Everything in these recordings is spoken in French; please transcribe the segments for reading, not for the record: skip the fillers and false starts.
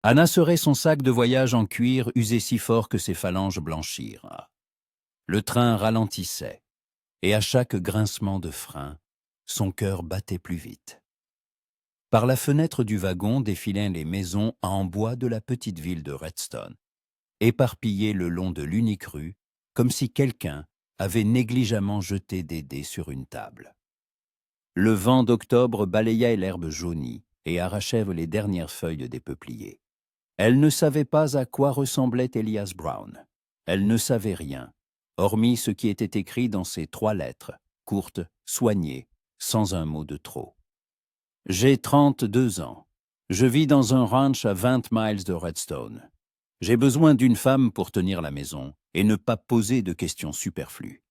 Anna serrait son sac de voyage en cuir usé si fort que ses phalanges blanchirent. Le train ralentissait, et à chaque grincement de frein, son cœur battait plus vite. Par la fenêtre du wagon défilaient les maisons en bois de la petite ville de Redstone, éparpillées le long de l'unique rue, comme si quelqu'un avait négligemment jeté des dés sur une table. Le vent d'octobre balayait l'herbe jaunie et arrachait les dernières feuilles des peupliers. Elle ne savait pas à quoi ressemblait Elias Brown. Elle ne savait rien, hormis ce qui était écrit dans ces 3 lettres, courtes, soignées, sans un mot de trop. « J'ai 32 ans. Je vis dans un ranch à 20 miles de Redstone. J'ai besoin d'une femme pour tenir la maison et ne pas poser de questions superflues.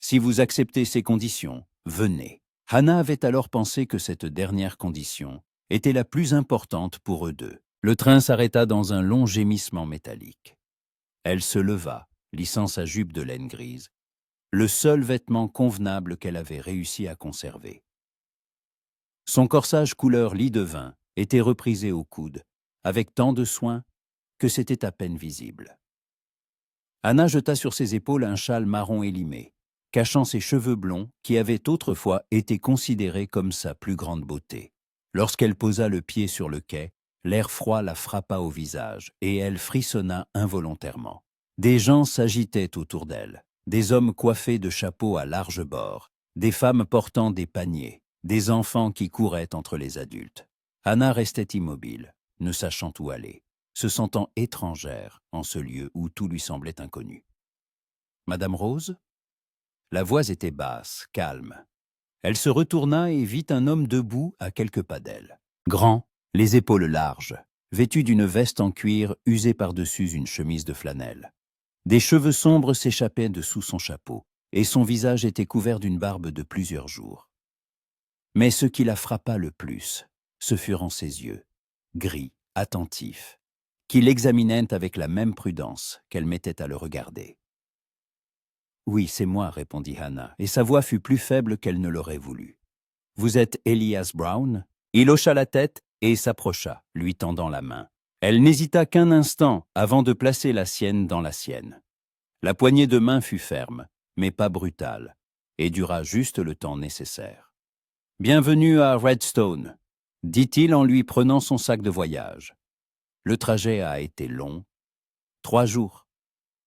Si vous acceptez ces conditions, venez. » Hannah avait alors pensé que cette dernière condition était la plus importante pour eux deux. Le train s'arrêta dans un long gémissement métallique. Elle se leva, lissant sa jupe de laine grise, le seul vêtement convenable qu'elle avait réussi à conserver. Son corsage couleur lit de vin était reprisé au coude, avec tant de soin que c'était à peine visible. Hannah jeta sur ses épaules un châle marron élimé, cachant ses cheveux blonds qui avaient autrefois été considérés comme sa plus grande beauté. Lorsqu'elle posa le pied sur le quai, l'air froid la frappa au visage et elle frissonna involontairement. Des gens s'agitaient autour d'elle, des hommes coiffés de chapeaux à large bord, des femmes portant des paniers, des enfants qui couraient entre les adultes. Hannah restait immobile, ne sachant où aller, se sentant étrangère en ce lieu où tout lui semblait inconnu. « Madame Rose ?» La voix était basse, calme. Elle se retourna et vit un homme debout à quelques pas d'elle. Grand, les épaules larges, vêtu d'une veste en cuir usée par-dessus une chemise de flanelle. Des cheveux sombres s'échappaient de sous son chapeau, et son visage était couvert d'une barbe de plusieurs jours. Mais ce qui la frappa le plus, ce furent ses yeux, gris, attentifs, qui l'examinaient avec la même prudence qu'elle mettait à le regarder. « Oui, c'est moi, » répondit Hannah, et sa voix fut plus faible qu'elle ne l'aurait voulu. « Vous êtes Elias Brown ?» Il hocha la tête et s'approcha, lui tendant la main. Elle n'hésita qu'un instant avant de placer la sienne dans la sienne. La poignée de main fut ferme, mais pas brutale, et dura juste le temps nécessaire. « Bienvenue à Redstone », dit-il en lui prenant son sac de voyage. « Le trajet a été long. »« 3 jours. »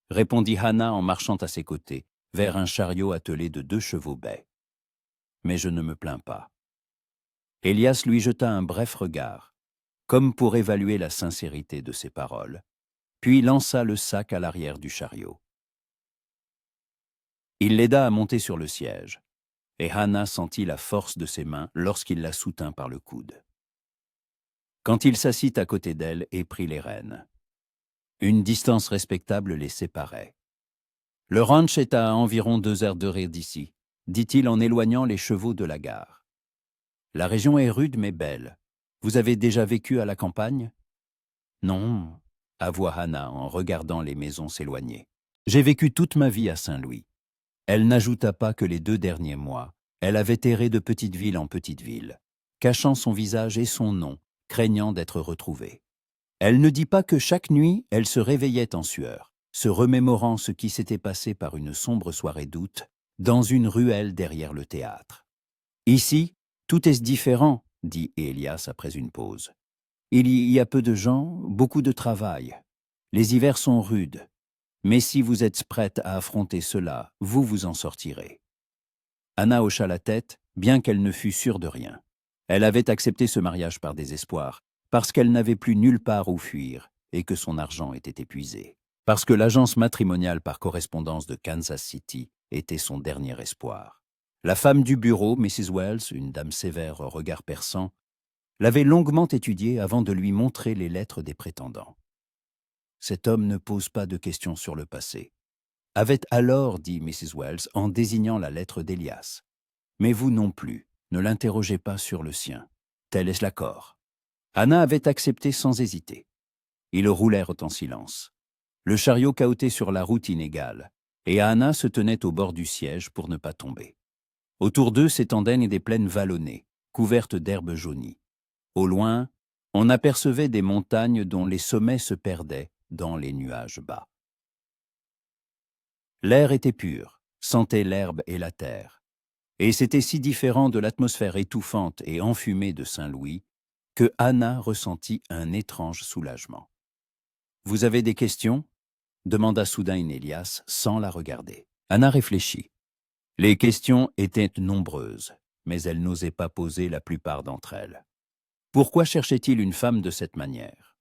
répondit Hannah en marchant à ses côtés, vers un chariot attelé de 2 chevaux bais. « Mais je ne me plains pas. » Elias lui jeta un bref regard, comme pour évaluer la sincérité de ses paroles, puis lança le sac à l'arrière du chariot. Il l'aida à monter sur le siège, et Hannah sentit la force de ses mains lorsqu'il la soutint par le coude. Quand il s'assit à côté d'elle et prit les rênes, une distance respectable les séparait. « Le ranch est à environ 2 heures de ride d'ici, » dit-il en éloignant les chevaux de la gare. « La région est rude mais belle. Vous avez déjà vécu à la campagne ?»« Non, » avoua Hannah en regardant les maisons s'éloigner. « J'ai vécu toute ma vie à Saint-Louis. » Elle n'ajouta pas que les 2 derniers mois, elle avait erré de petite ville en petite ville, cachant son visage et son nom, craignant d'être retrouvée. Elle ne dit pas que chaque nuit, elle se réveillait en sueur, se remémorant ce qui s'était passé par une sombre soirée d'août, dans une ruelle derrière le théâtre. « Ici, tout est différent, » dit Elias après une pause. « Il y a peu de gens, beaucoup de travail. Les hivers sont rudes. Mais si vous êtes prête à affronter cela, vous vous en sortirez. » Hannah hocha la tête, bien qu'elle ne fût sûre de rien. Elle avait accepté ce mariage par désespoir, parce qu'elle n'avait plus nulle part où fuir et que son argent était épuisé. Parce que l'agence matrimoniale par correspondance de Kansas City était son dernier espoir. La femme du bureau, Mrs. Wells, une dame sévère au regard perçant, l'avait longuement étudiée avant de lui montrer les lettres des prétendants. « Cet homme ne pose pas de questions sur le passé. » avait alors dit Mrs. Wells en désignant la lettre d'Elias. « Mais vous non plus, ne l'interrogez pas sur le sien. Tel est l'accord. » Hannah avait accepté sans hésiter. Ils roulèrent en silence. Le chariot cahotait sur la route inégale, et Hannah se tenait au bord du siège pour ne pas tomber. Autour d'eux s'étendaient des plaines vallonnées, couvertes d'herbes jaunies. Au loin, On apercevait des montagnes dont les sommets se perdaient dans les nuages bas. L'air était pur, sentait l'herbe et la terre. Et c'était si différent de l'atmosphère étouffante et enfumée de Saint-Louis que Anna ressentit un étrange soulagement. « Vous avez des questions ?» demanda soudain Elias sans la regarder. Anna réfléchit. Les questions étaient nombreuses, mais elle n'osait pas poser la plupart d'entre elles. Pourquoi cherchait-il une femme de cette manière?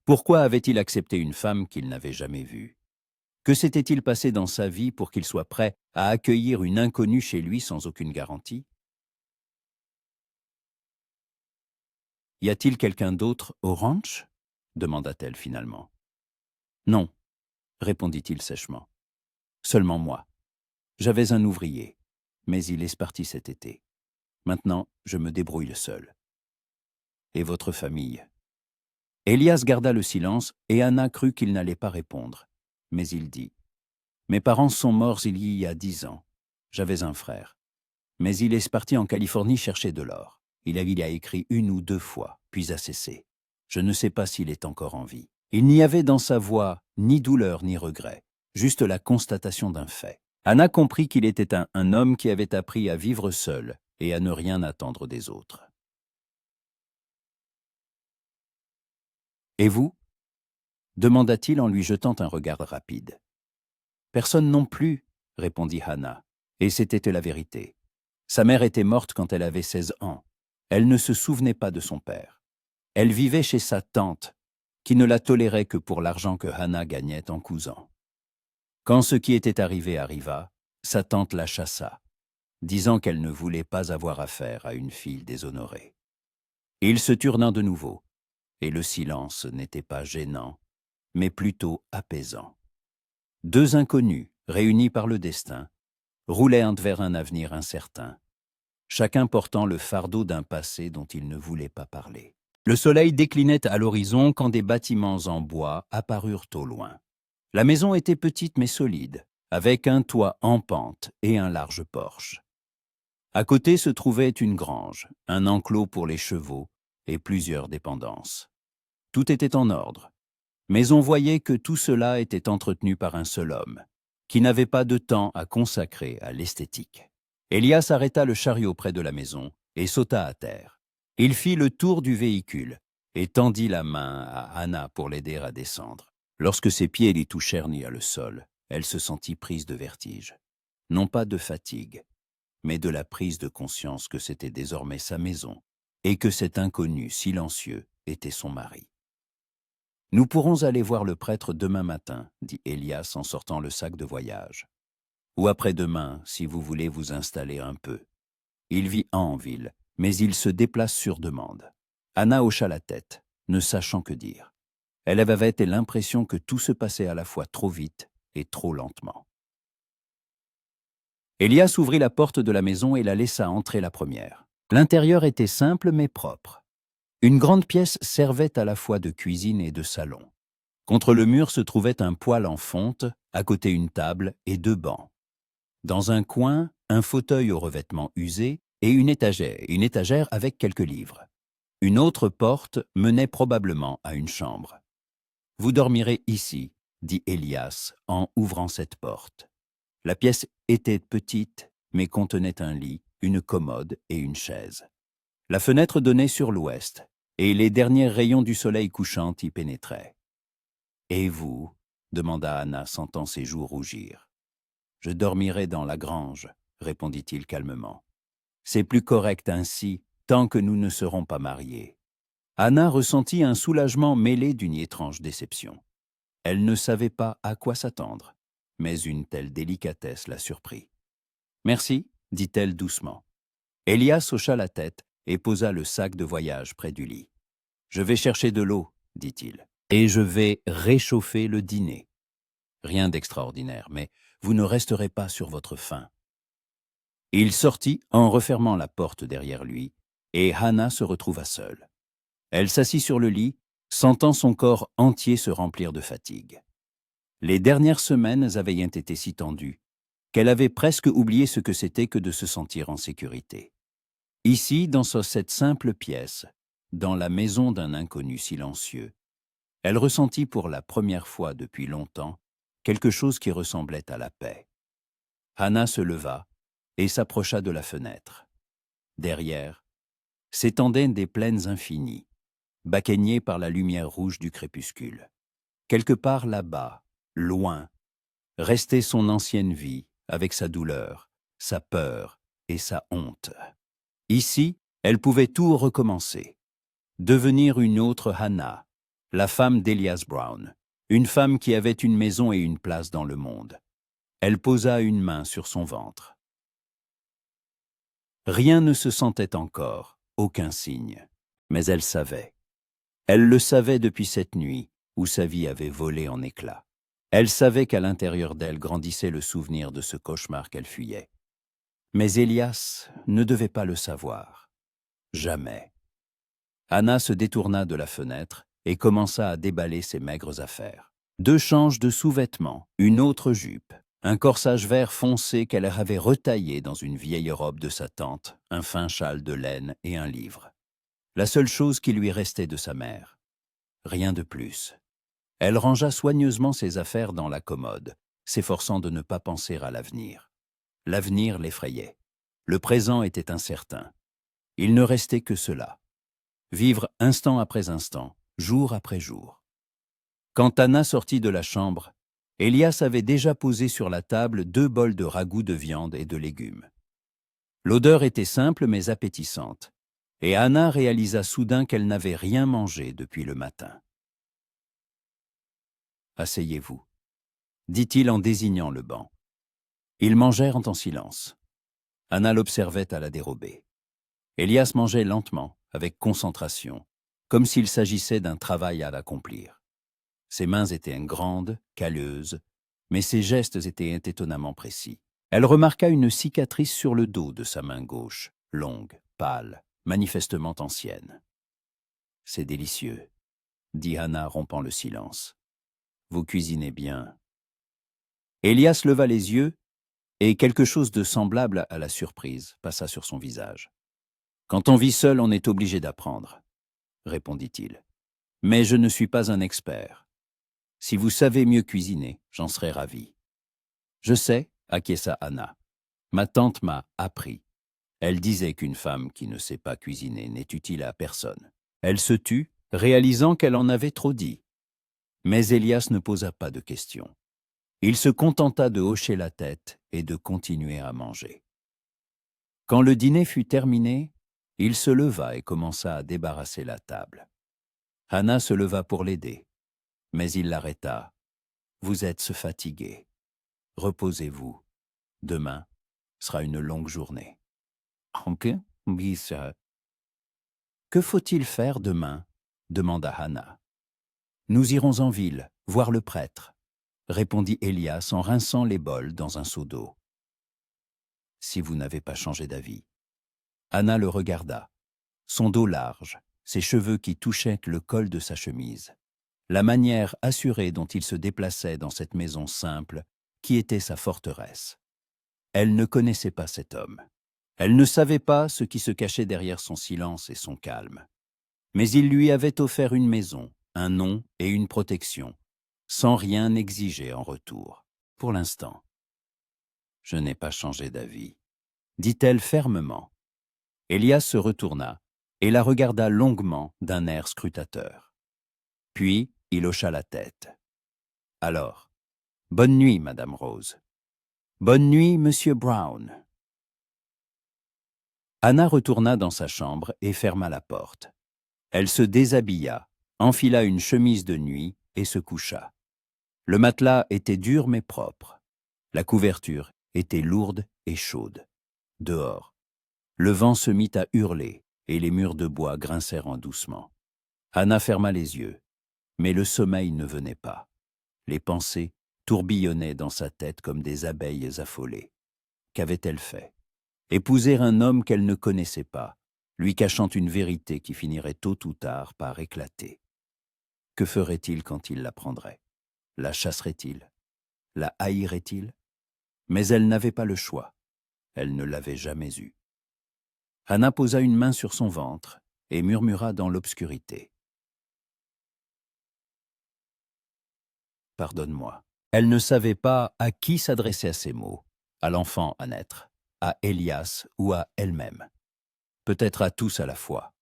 Pourquoi avait-il accepté une femme qu'il n'avait jamais vue? Que s'était-il passé dans sa vie pour qu'il soit prêt à accueillir une inconnue chez lui sans aucune garantie? « Y a-t-il quelqu'un d'autre au ranch ?» demanda-t-elle finalement. « Non, » répondit-il sèchement. « Seulement moi. J'avais un ouvrier, mais il est parti cet été. Maintenant, je me débrouille seul. » « Et votre famille ?» Elias garda le silence et Anna crut qu'il n'allait pas répondre. Mais il dit « Mes parents sont morts il y a 10 ans. J'avais un frère. Mais il est parti en Californie chercher de l'or. Il a écrit 1 ou 2 fois, puis a cessé. Je ne sais pas s'il est encore en vie. » Il n'y avait dans sa voix ni douleur ni regret, juste la constatation d'un fait. Anna comprit qu'il était un homme qui avait appris à vivre seul et à ne rien attendre des autres. « Et vous ?» demanda-t-il en lui jetant un regard rapide. « Personne non plus, » répondit Anna, et c'était la vérité. Sa mère était morte quand elle avait 16 ans. Elle ne se souvenait pas de son père. Elle vivait chez sa tante, qui ne la tolérait que pour l'argent que Anna gagnait en cousant. Quand ce qui était arrivé arriva, sa tante la chassa, disant qu'elle ne voulait pas avoir affaire à une fille déshonorée. Il se tourna de nouveau, et le silence n'était pas gênant, mais plutôt apaisant. 2 inconnus, réunis par le destin, roulaient vers un avenir incertain, chacun portant le fardeau d'un passé dont il ne voulait pas parler. Le soleil déclinait à l'horizon quand des bâtiments en bois apparurent au loin. La maison était petite mais solide, avec un toit en pente et un large porche. À côté se trouvait une grange, un enclos pour les chevaux et plusieurs dépendances. Tout était en ordre, mais on voyait que tout cela était entretenu par un seul homme, qui n'avait pas de temps à consacrer à l'esthétique. Elias arrêta le chariot près de la maison et sauta à terre. Il fit le tour du véhicule et tendit la main à Anna pour l'aider à descendre. Lorsque ses pieds lui touchèrent le sol, elle se sentit prise de vertige. Non pas de fatigue, mais de la prise de conscience que c'était désormais sa maison et que cet inconnu silencieux était son mari. « Nous pourrons aller voir le prêtre demain matin, » dit Elias en sortant le sac de voyage. « Ou après-demain, si vous voulez vous installer un peu. » Il vit en ville, mais il se déplace sur demande. Anna hocha la tête, ne sachant que dire. Elle avait l'impression que tout se passait à la fois trop vite et trop lentement. Elias ouvrit la porte de la maison et la laissa entrer la première. L'intérieur était simple mais propre. Une grande pièce servait à la fois de cuisine et de salon. Contre le mur se trouvait un poêle en fonte, à côté une table et 2 bancs. Dans un coin, un fauteuil au revêtement usé et une étagère avec quelques livres. Une autre porte menait probablement à une chambre. « Vous dormirez ici, » dit Elias en ouvrant cette porte. La pièce était petite, mais contenait un lit, une commode et une chaise. La fenêtre donnait sur l'ouest, et les derniers rayons du soleil couchant y pénétraient. « Et vous ?» demanda Anna, sentant ses joues rougir. « Je dormirai dans la grange, » répondit-il calmement. « C'est plus correct ainsi, tant que nous ne serons pas mariés. » Anna ressentit un soulagement mêlé d'une étrange déception. Elle ne savait pas à quoi s'attendre, mais une telle délicatesse la surprit. « Merci, » dit-elle doucement. Elias hocha la tête et posa le sac de voyage près du lit. « Je vais chercher de l'eau, » dit-il, « et je vais réchauffer le dîner. Rien d'extraordinaire, mais vous ne resterez pas sur votre faim. » Il sortit en refermant la porte derrière lui, et Anna se retrouva seule. Elle s'assit sur le lit, sentant son corps entier se remplir de fatigue. Les dernières semaines avaient été si tendues qu'elle avait presque oublié ce que c'était que de se sentir en sécurité. Ici, dans cette simple pièce, dans la maison d'un inconnu silencieux, elle ressentit pour la première fois depuis longtemps quelque chose qui ressemblait à la paix. Hannah se leva et s'approcha de la fenêtre. Derrière, s'étendaient des plaines infinies, baquegnées par la lumière rouge du crépuscule. Quelque part là-bas, loin, restait son ancienne vie avec sa douleur, sa peur et sa honte. Ici, elle pouvait tout recommencer, devenir une autre Hannah, la femme d'Elias Brown, une femme qui avait une maison et une place dans le monde. Elle posa une main sur son ventre. Rien ne se sentait encore, aucun signe, mais elle savait. Elle le savait depuis cette nuit où sa vie avait volé en éclats. Elle savait qu'à l'intérieur d'elle grandissait le souvenir de ce cauchemar qu'elle fuyait. Mais Elias ne devait pas le savoir. Jamais. Hannah se détourna de la fenêtre et commença à déballer ses maigres affaires. 2 changes de sous-vêtements, une autre jupe, un corsage vert foncé qu'elle avait retaillé dans une vieille robe de sa tante, un fin châle de laine et un livre. La seule chose qui lui restait de sa mère. Rien de plus. Elle rangea soigneusement ses affaires dans la commode, s'efforçant de ne pas penser à l'avenir. L'avenir l'effrayait. Le présent était incertain. Il ne restait que cela. Vivre instant après instant, jour après jour. Quand Hannah sortit de la chambre, Elias avait déjà posé sur la table 2 bols de ragoût de viande et de légumes. L'odeur était simple mais appétissante, et Hannah réalisa soudain qu'elle n'avait rien mangé depuis le matin. « Asseyez-vous », dit-il en désignant le banc. Ils mangèrent en silence. Hannah l'observait à la dérobée. Elias mangeait lentement, avec concentration, comme s'il s'agissait d'un travail à accomplir. Ses mains étaient grandes, calleuses, mais ses gestes étaient étonnamment précis. Elle remarqua une cicatrice sur le dos de sa main gauche, longue, pâle, manifestement ancienne. « C'est délicieux, » dit Hannah rompant le silence. « Vous cuisinez bien. » Elias leva les yeux, et quelque chose de semblable à la surprise passa sur son visage. « Quand on vit seul, on est obligé d'apprendre, » répondit-il. « Mais je ne suis pas un expert. Si vous savez mieux cuisiner, j'en serais ravi. »« Je sais, » acquiesça Hannah. « Ma tante m'a appris. Elle disait qu'une femme qui ne sait pas cuisiner n'est utile à personne. » Elle se tut, réalisant qu'elle en avait trop dit. Mais Elias ne posa pas de questions. Il se contenta de hocher la tête et de continuer à manger. Quand le dîner fut terminé, il se leva et commença à débarrasser la table. Hannah se leva pour l'aider, mais il l'arrêta. « Vous êtes fatigué. Reposez-vous. Demain sera une longue journée. »« Ok, oui, ça. »« Que faut-il faire demain ?» demanda Hannah. « Nous irons en ville, voir le prêtre, » répondit Elias en rinçant les bols dans un seau d'eau. « Si vous n'avez pas changé d'avis. » Hannah le regarda, son dos large, ses cheveux qui touchaient le col de sa chemise, la manière assurée dont il se déplaçait dans cette maison simple qui était sa forteresse. Elle ne connaissait pas cet homme. Elle ne savait pas ce qui se cachait derrière son silence et son calme. Mais il lui avait offert une maison, un nom et une protection, sans rien exiger en retour, pour l'instant. « Je n'ai pas changé d'avis, » dit-elle fermement. Elias se retourna et la regarda longuement d'un air scrutateur. Puis il hocha la tête. « Alors, bonne nuit, Madame Rose. Bonne nuit, Monsieur Brown. » Hannah retourna dans sa chambre et ferma la porte. Elle se déshabilla, enfila une chemise de nuit et se coucha. Le matelas était dur mais propre. La couverture était lourde et chaude. Dehors, le vent se mit à hurler et les murs de bois grincèrent doucement. Hannah ferma les yeux, mais le sommeil ne venait pas. Les pensées tourbillonnaient dans sa tête comme des abeilles affolées. Qu'avait-elle fait? Épouser un homme qu'elle ne connaissait pas, lui cachant une vérité qui finirait tôt ou tard par éclater. Que ferait-il quand il l'apprendrait? La chasserait-il? La haïrait-il? Mais elle n'avait pas le choix. Elle ne l'avait jamais eu. Hannah posa une main sur son ventre et murmura dans l'obscurité. « Pardonne-moi. » Elle ne savait pas à qui s'adresser à ces mots, à l'enfant à naître, à Elias ou à elle-même. Peut-être à tous à la fois.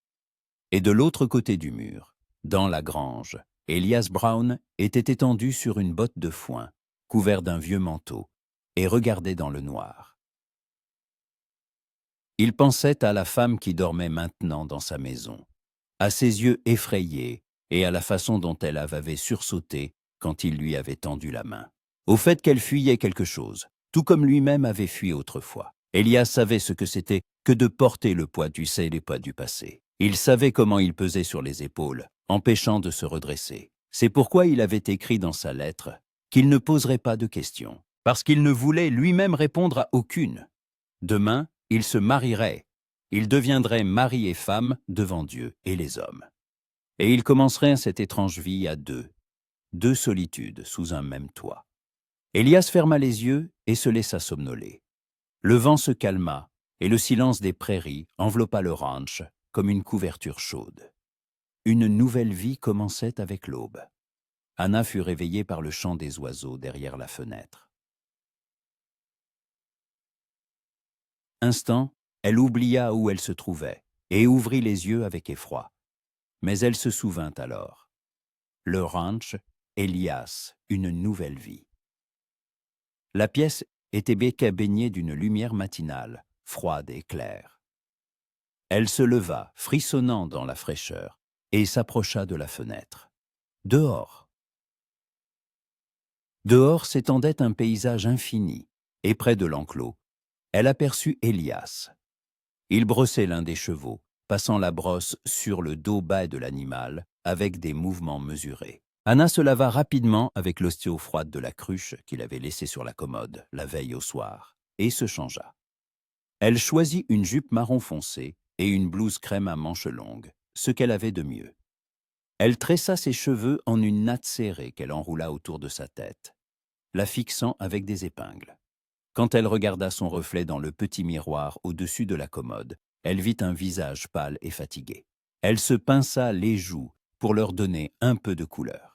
Et de l'autre côté du mur, dans la grange, Elias Brown était étendu sur une botte de foin, couvert d'un vieux manteau, et regardait dans le noir. Il pensait à la femme qui dormait maintenant dans sa maison, à ses yeux effrayés et à la façon dont elle avait sursauté quand il lui avait tendu la main. Au fait qu'elle fuyait quelque chose, tout comme lui-même avait fui autrefois. Elias savait ce que c'était que de porter le poids les poids du passé. Il savait comment il pesait sur les épaules, empêchant de se redresser. C'est pourquoi il avait écrit dans sa lettre qu'il ne poserait pas de questions, parce qu'il ne voulait lui-même répondre à aucune. Demain, il se marierait. Il deviendrait mari et femme devant Dieu et les hommes. Et il commencerait cette étrange vie à deux solitudes sous un même toit. Elias ferma les yeux et se laissa somnoler. Le vent se calma et le silence des prairies enveloppa le ranch comme une couverture chaude. Une nouvelle vie commençait avec l'aube. Anna fut réveillée par le chant des oiseaux derrière la fenêtre. Instant, elle oublia où elle se trouvait et ouvrit les yeux avec effroi. Mais elle se souvint alors. Le ranch, Elias, une nouvelle vie. La pièce était baignée d'une lumière matinale, froide et claire. Elle se leva, frissonnant dans la fraîcheur, et s'approcha de la fenêtre. Dehors. Dehors s'étendait un paysage infini, et près de l'enclos, elle aperçut Elias. Il brossait l'un des chevaux, passant la brosse sur le dos bas de l'animal, avec des mouvements mesurés. Anna se lava rapidement avec l'eau froide de la cruche qu'il avait laissée sur la commode la veille au soir, et se changea. Elle choisit une jupe marron foncé et une blouse crème à manches longues, ce qu'elle avait de mieux. Elle tressa ses cheveux en une natte serrée qu'elle enroula autour de sa tête, la fixant avec des épingles. Quand elle regarda son reflet dans le petit miroir au-dessus de la commode, elle vit un visage pâle et fatigué. Elle se pinça les joues pour leur donner un peu de couleur.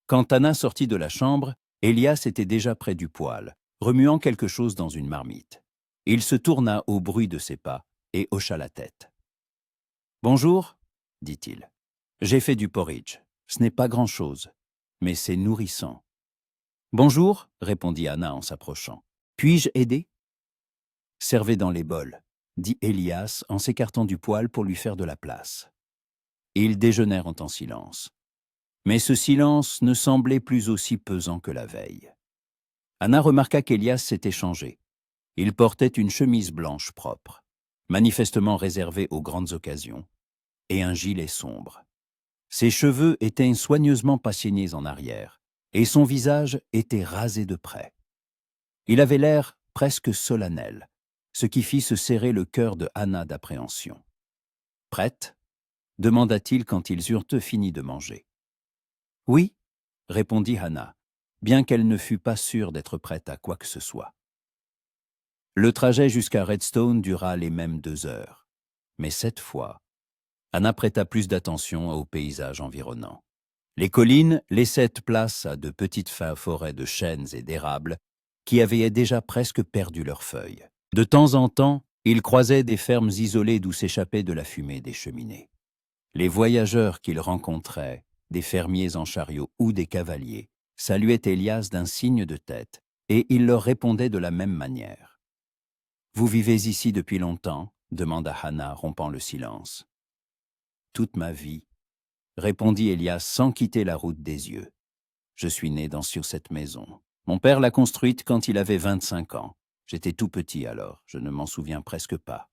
Quand Anna sortit de la chambre, Elias était déjà près du poêle, remuant quelque chose dans une marmite. Il se tourna au bruit de ses pas et hocha la tête. « Bonjour, dit-il. J'ai fait du porridge. Ce n'est pas grand-chose, mais c'est nourrissant. »« Bonjour, répondit Anna en s'approchant. Puis-je aider ?»« Servez dans les bols, dit Elias en s'écartant du poêle pour lui faire de la place. Ils déjeunèrent en silence. Mais ce silence ne semblait plus aussi pesant que la veille. Anna remarqua qu'Elias s'était changé. Il portait une chemise blanche propre, manifestement réservée aux grandes occasions, et un gilet sombre. Ses cheveux étaient soigneusement passionnés en arrière, et son visage était rasé de près. Il avait l'air presque solennel, ce qui fit se serrer le cœur de Anna d'appréhension. « Prête ?» demanda-t-il quand ils eurent fini de manger. « Oui, » répondit Anna, bien qu'elle ne fût pas sûre d'être prête à quoi que ce soit. Le trajet jusqu'à Redstone dura les mêmes 2 heures. Mais cette fois, Anna prêta plus d'attention au paysage environnant. Les collines laissaient place à de petites forêts de chênes et d'érables qui avaient déjà presque perdu leurs feuilles. De temps en temps, ils croisaient des fermes isolées d'où s'échappait de la fumée des cheminées. Les voyageurs qu'ils rencontraient, des fermiers en chariot ou des cavaliers, saluaient Elias d'un signe de tête, et il leur répondait de la même manière. « Vous vivez ici depuis longtemps ?» demanda Anna, rompant le silence. « Toute ma vie, » répondit Elias sans quitter la route des yeux. « Je suis né sur cette maison. Mon père l'a construite quand il avait 25 ans. J'étais tout petit alors, je ne m'en souviens presque pas. »«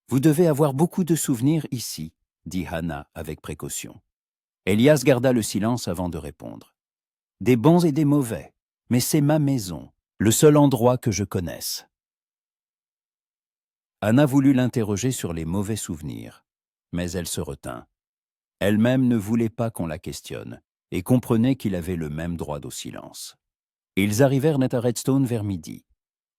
Vous devez avoir beaucoup de souvenirs ici, » dit Anna avec précaution. Elias garda le silence avant de répondre. « Des bons et des mauvais, mais c'est ma maison, le seul endroit que je connaisse. » Anna voulut l'interroger sur les mauvais souvenirs, mais elle se retint. Elle-même ne voulait pas qu'on la questionne et comprenait qu'il avait le même droit au silence. Ils arrivèrent à Redstone vers midi.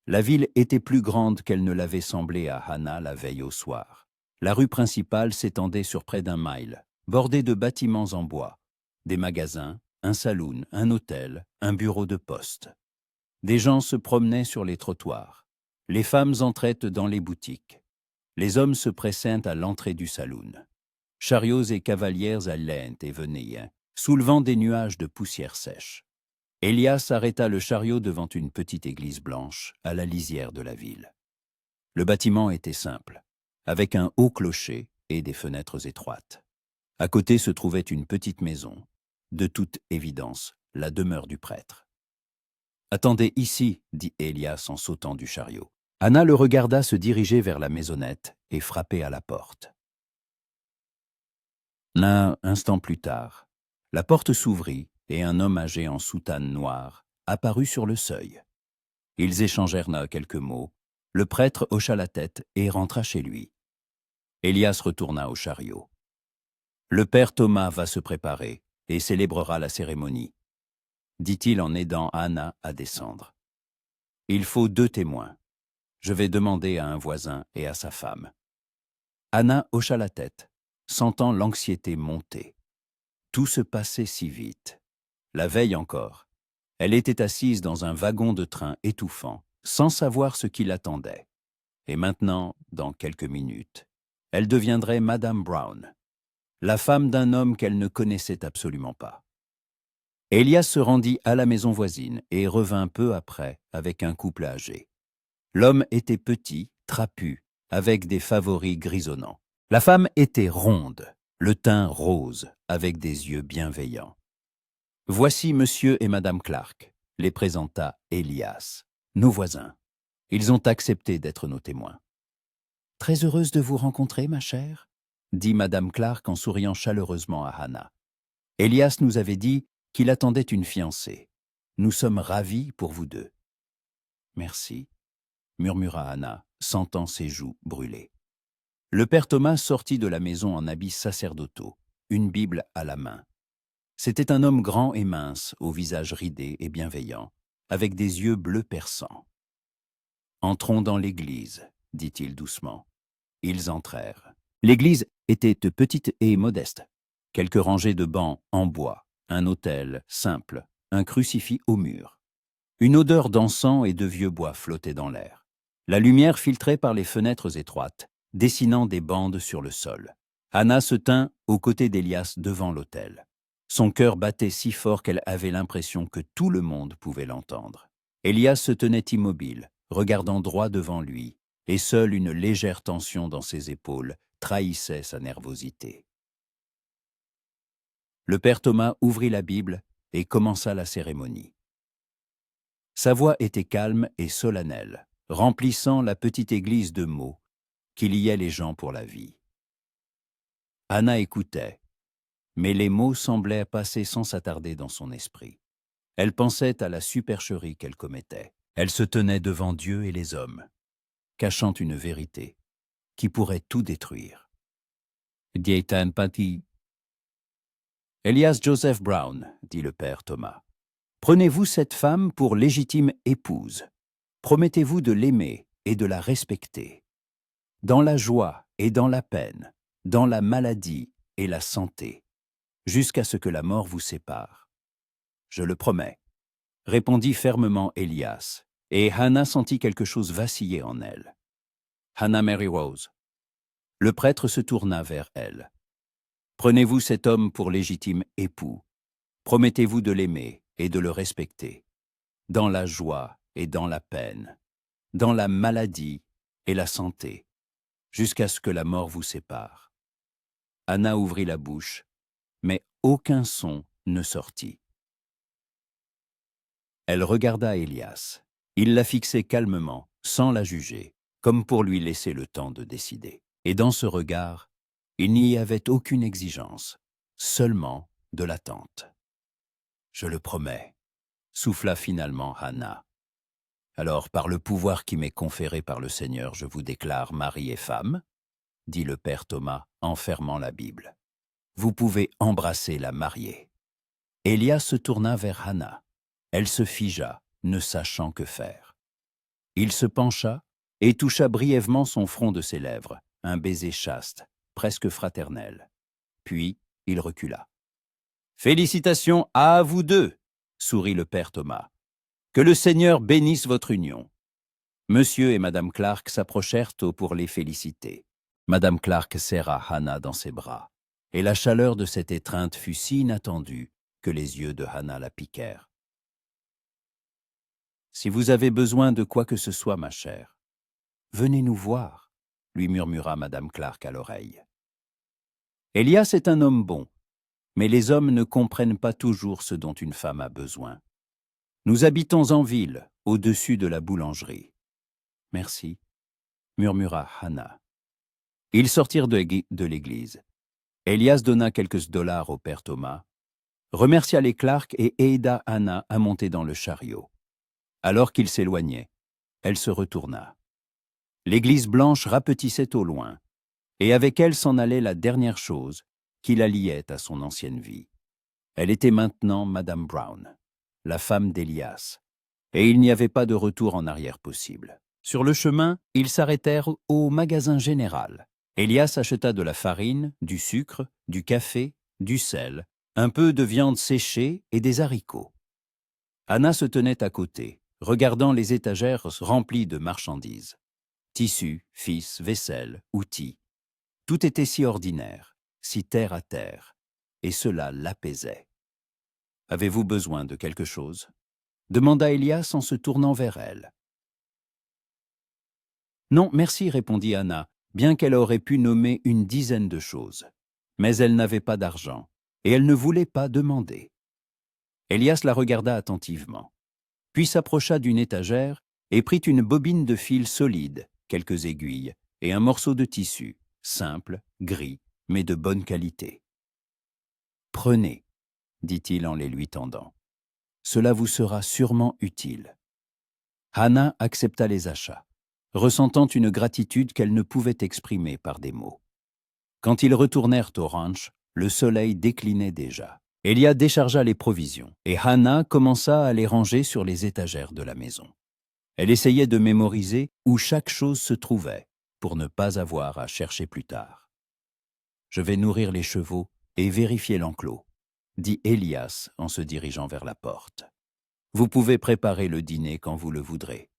La ville était plus grande qu'elle ne l'avait semblé à Anna la veille au soir. La rue principale s'étendait sur près d'un mile, bordée de bâtiments en bois, des magasins, un saloon, un hôtel, un bureau de poste. Des gens se promenaient sur les trottoirs. Les femmes entraient dans les boutiques. Les hommes se pressaient à l'entrée du saloon. Chariots et cavalières allaient et venaient, soulevant des nuages de poussière sèche. Elias arrêta le chariot devant une petite église blanche, à la lisière de la ville. Le bâtiment était simple, avec un haut clocher et des fenêtres étroites. À côté se trouvait une petite maison, de toute évidence, la demeure du prêtre. « Attendez ici, dit Elias en sautant du chariot. Anna le regarda se diriger vers la maisonnette et frapper à la porte. Un instant plus tard, la porte s'ouvrit et un homme âgé en soutane noire apparut sur le seuil. Ils échangèrent quelques mots, le prêtre hocha la tête et rentra chez lui. Elias retourna au chariot. Le père Thomas va se préparer et célébrera la cérémonie, dit-il en aidant Anna à descendre. Il faut 2 témoins. Je vais demander à un voisin et à sa femme. Anna hocha la tête, sentant l'anxiété monter. Tout se passait si vite. La veille encore, elle était assise dans un wagon de train étouffant, sans savoir ce qui l'attendait. Et maintenant, dans quelques minutes, elle deviendrait Madame Brown, la femme d'un homme qu'elle ne connaissait absolument pas. Elias se rendit à la maison voisine et revint peu après avec un couple âgé. L'homme était petit, trapu, avec des favoris grisonnants. La femme était ronde, le teint rose, avec des yeux bienveillants. « Voici Monsieur et Madame Clark », les présenta Elias, nos voisins. Ils ont accepté d'être nos témoins. « Très heureuse de vous rencontrer, ma chère », dit Madame Clark en souriant chaleureusement à Hannah. Elias nous avait dit qu'il attendait une fiancée. Nous sommes ravis pour vous deux. Merci, murmura Hannah, sentant ses joues brûler. Le père Thomas sortit de la maison en habits sacerdotaux, une Bible à la main. C'était un homme grand et mince, au visage ridé et bienveillant, avec des yeux bleus perçants. « Entrons dans l'église, » dit-il doucement. Ils entrèrent. L'église était petite et modeste. Quelques rangées de bancs en bois, un autel simple, un crucifix au mur. Une odeur d'encens et de vieux bois flottait dans l'air. La lumière filtrait par les fenêtres étroites, dessinant des bandes sur le sol. Hannah se tint aux côtés d'Elias devant l'autel. Son cœur battait si fort qu'elle avait l'impression que tout le monde pouvait l'entendre. Elias se tenait immobile, regardant droit devant lui, et seule une légère tension dans ses épaules trahissait sa nervosité. Le père Thomas ouvrit la Bible et commença la cérémonie. Sa voix était calme et solennelle, remplissant la petite église de mots qui liaient les gens pour la vie. Hannah écoutait, mais les mots semblaient passer sans s'attarder dans son esprit. Elle pensait à la supercherie qu'elle commettait. Elle se tenait devant Dieu et les hommes, cachant une vérité qui pourrait tout détruire. Dieitan Pati. Elias Joseph Brown, dit le père Thomas, prenez-vous cette femme pour légitime épouse. Promettez-vous de l'aimer et de la respecter. Dans la joie et dans la peine, dans la maladie et la santé, jusqu'à ce que la mort vous sépare. Je le promets, répondit fermement Elias, et Hannah sentit quelque chose vaciller en elle. Hannah Mary Rose. Le prêtre se tourna vers elle. Prenez-vous cet homme pour légitime époux. Promettez-vous de l'aimer et de le respecter, dans la joie et dans la peine, dans la maladie et la santé, jusqu'à ce que la mort vous sépare. Hannah ouvrit la bouche, mais aucun son ne sortit. Elle regarda Elias. Il la fixait calmement, sans la juger, comme pour lui laisser le temps de décider. Et dans ce regard, il n'y avait aucune exigence, seulement de l'attente. « Je le promets », souffla finalement Hannah. « Alors, par le pouvoir qui m'est conféré par le Seigneur, je vous déclare mari et femme, » dit le père Thomas en fermant la Bible. « Vous pouvez embrasser la mariée. » Elias se tourna vers Hannah. Elle se figea, ne sachant que faire. Il se pencha et toucha brièvement son front de ses lèvres, un baiser chaste, presque fraternel. Puis, il recula. « Félicitations à vous deux !» sourit le père Thomas. « Que le Seigneur bénisse votre union. » Monsieur et Madame Clark s'approchèrent pour les féliciter. Madame Clark serra Hannah dans ses bras, et la chaleur de cette étreinte fut si inattendue que les yeux de Hannah la piquèrent. « Si vous avez besoin de quoi que ce soit, ma chère, venez nous voir, » lui murmura Madame Clark à l'oreille. Elias est un homme bon, mais les hommes ne comprennent pas toujours ce dont une femme a besoin. Nous habitons en ville, au-dessus de la boulangerie. « Merci, » murmura Hannah. Ils sortirent de l'église. Elias donna quelques dollars au père Thomas, remercia les Clark et aida Hannah à monter dans le chariot. Alors qu'il s'éloignait, elle se retourna. L'église blanche rapetissait au loin, et avec elle s'en allait la dernière chose qui la liait à son ancienne vie. Elle était maintenant Madame Brown, la femme d'Elias, et il n'y avait pas de retour en arrière possible. Sur le chemin, ils s'arrêtèrent au magasin général. Elias acheta de la farine, du sucre, du café, du sel, un peu de viande séchée et des haricots. Hannah se tenait à côté, regardant les étagères remplies de marchandises. Tissus, fils, vaisselle, outils. Tout était si ordinaire, si terre à terre, et cela l'apaisait. « Avez-vous besoin de quelque chose ?» demanda Elias en se tournant vers elle. « Non, merci, » répondit Hannah, bien qu'elle aurait pu nommer une dizaine de choses. Mais elle n'avait pas d'argent, et elle ne voulait pas demander. Elias la regarda attentivement, puis s'approcha d'une étagère et prit une bobine de fil solide, quelques aiguilles et un morceau de tissu, simple, gris, mais de bonne qualité. « Prenez, » dit-il en les lui tendant. « Cela vous sera sûrement utile. » Hannah accepta les achats, ressentant une gratitude qu'elle ne pouvait exprimer par des mots. Quand ils retournèrent au ranch, le soleil déclinait déjà. Elias déchargea les provisions, et Hannah commença à les ranger sur les étagères de la maison. Elle essayait de mémoriser où chaque chose se trouvait, pour ne pas avoir à chercher plus tard. « Je vais nourrir les chevaux et vérifier l'enclos, » dit Elias en se dirigeant vers la porte. « Vous pouvez préparer le dîner quand vous le voudrez.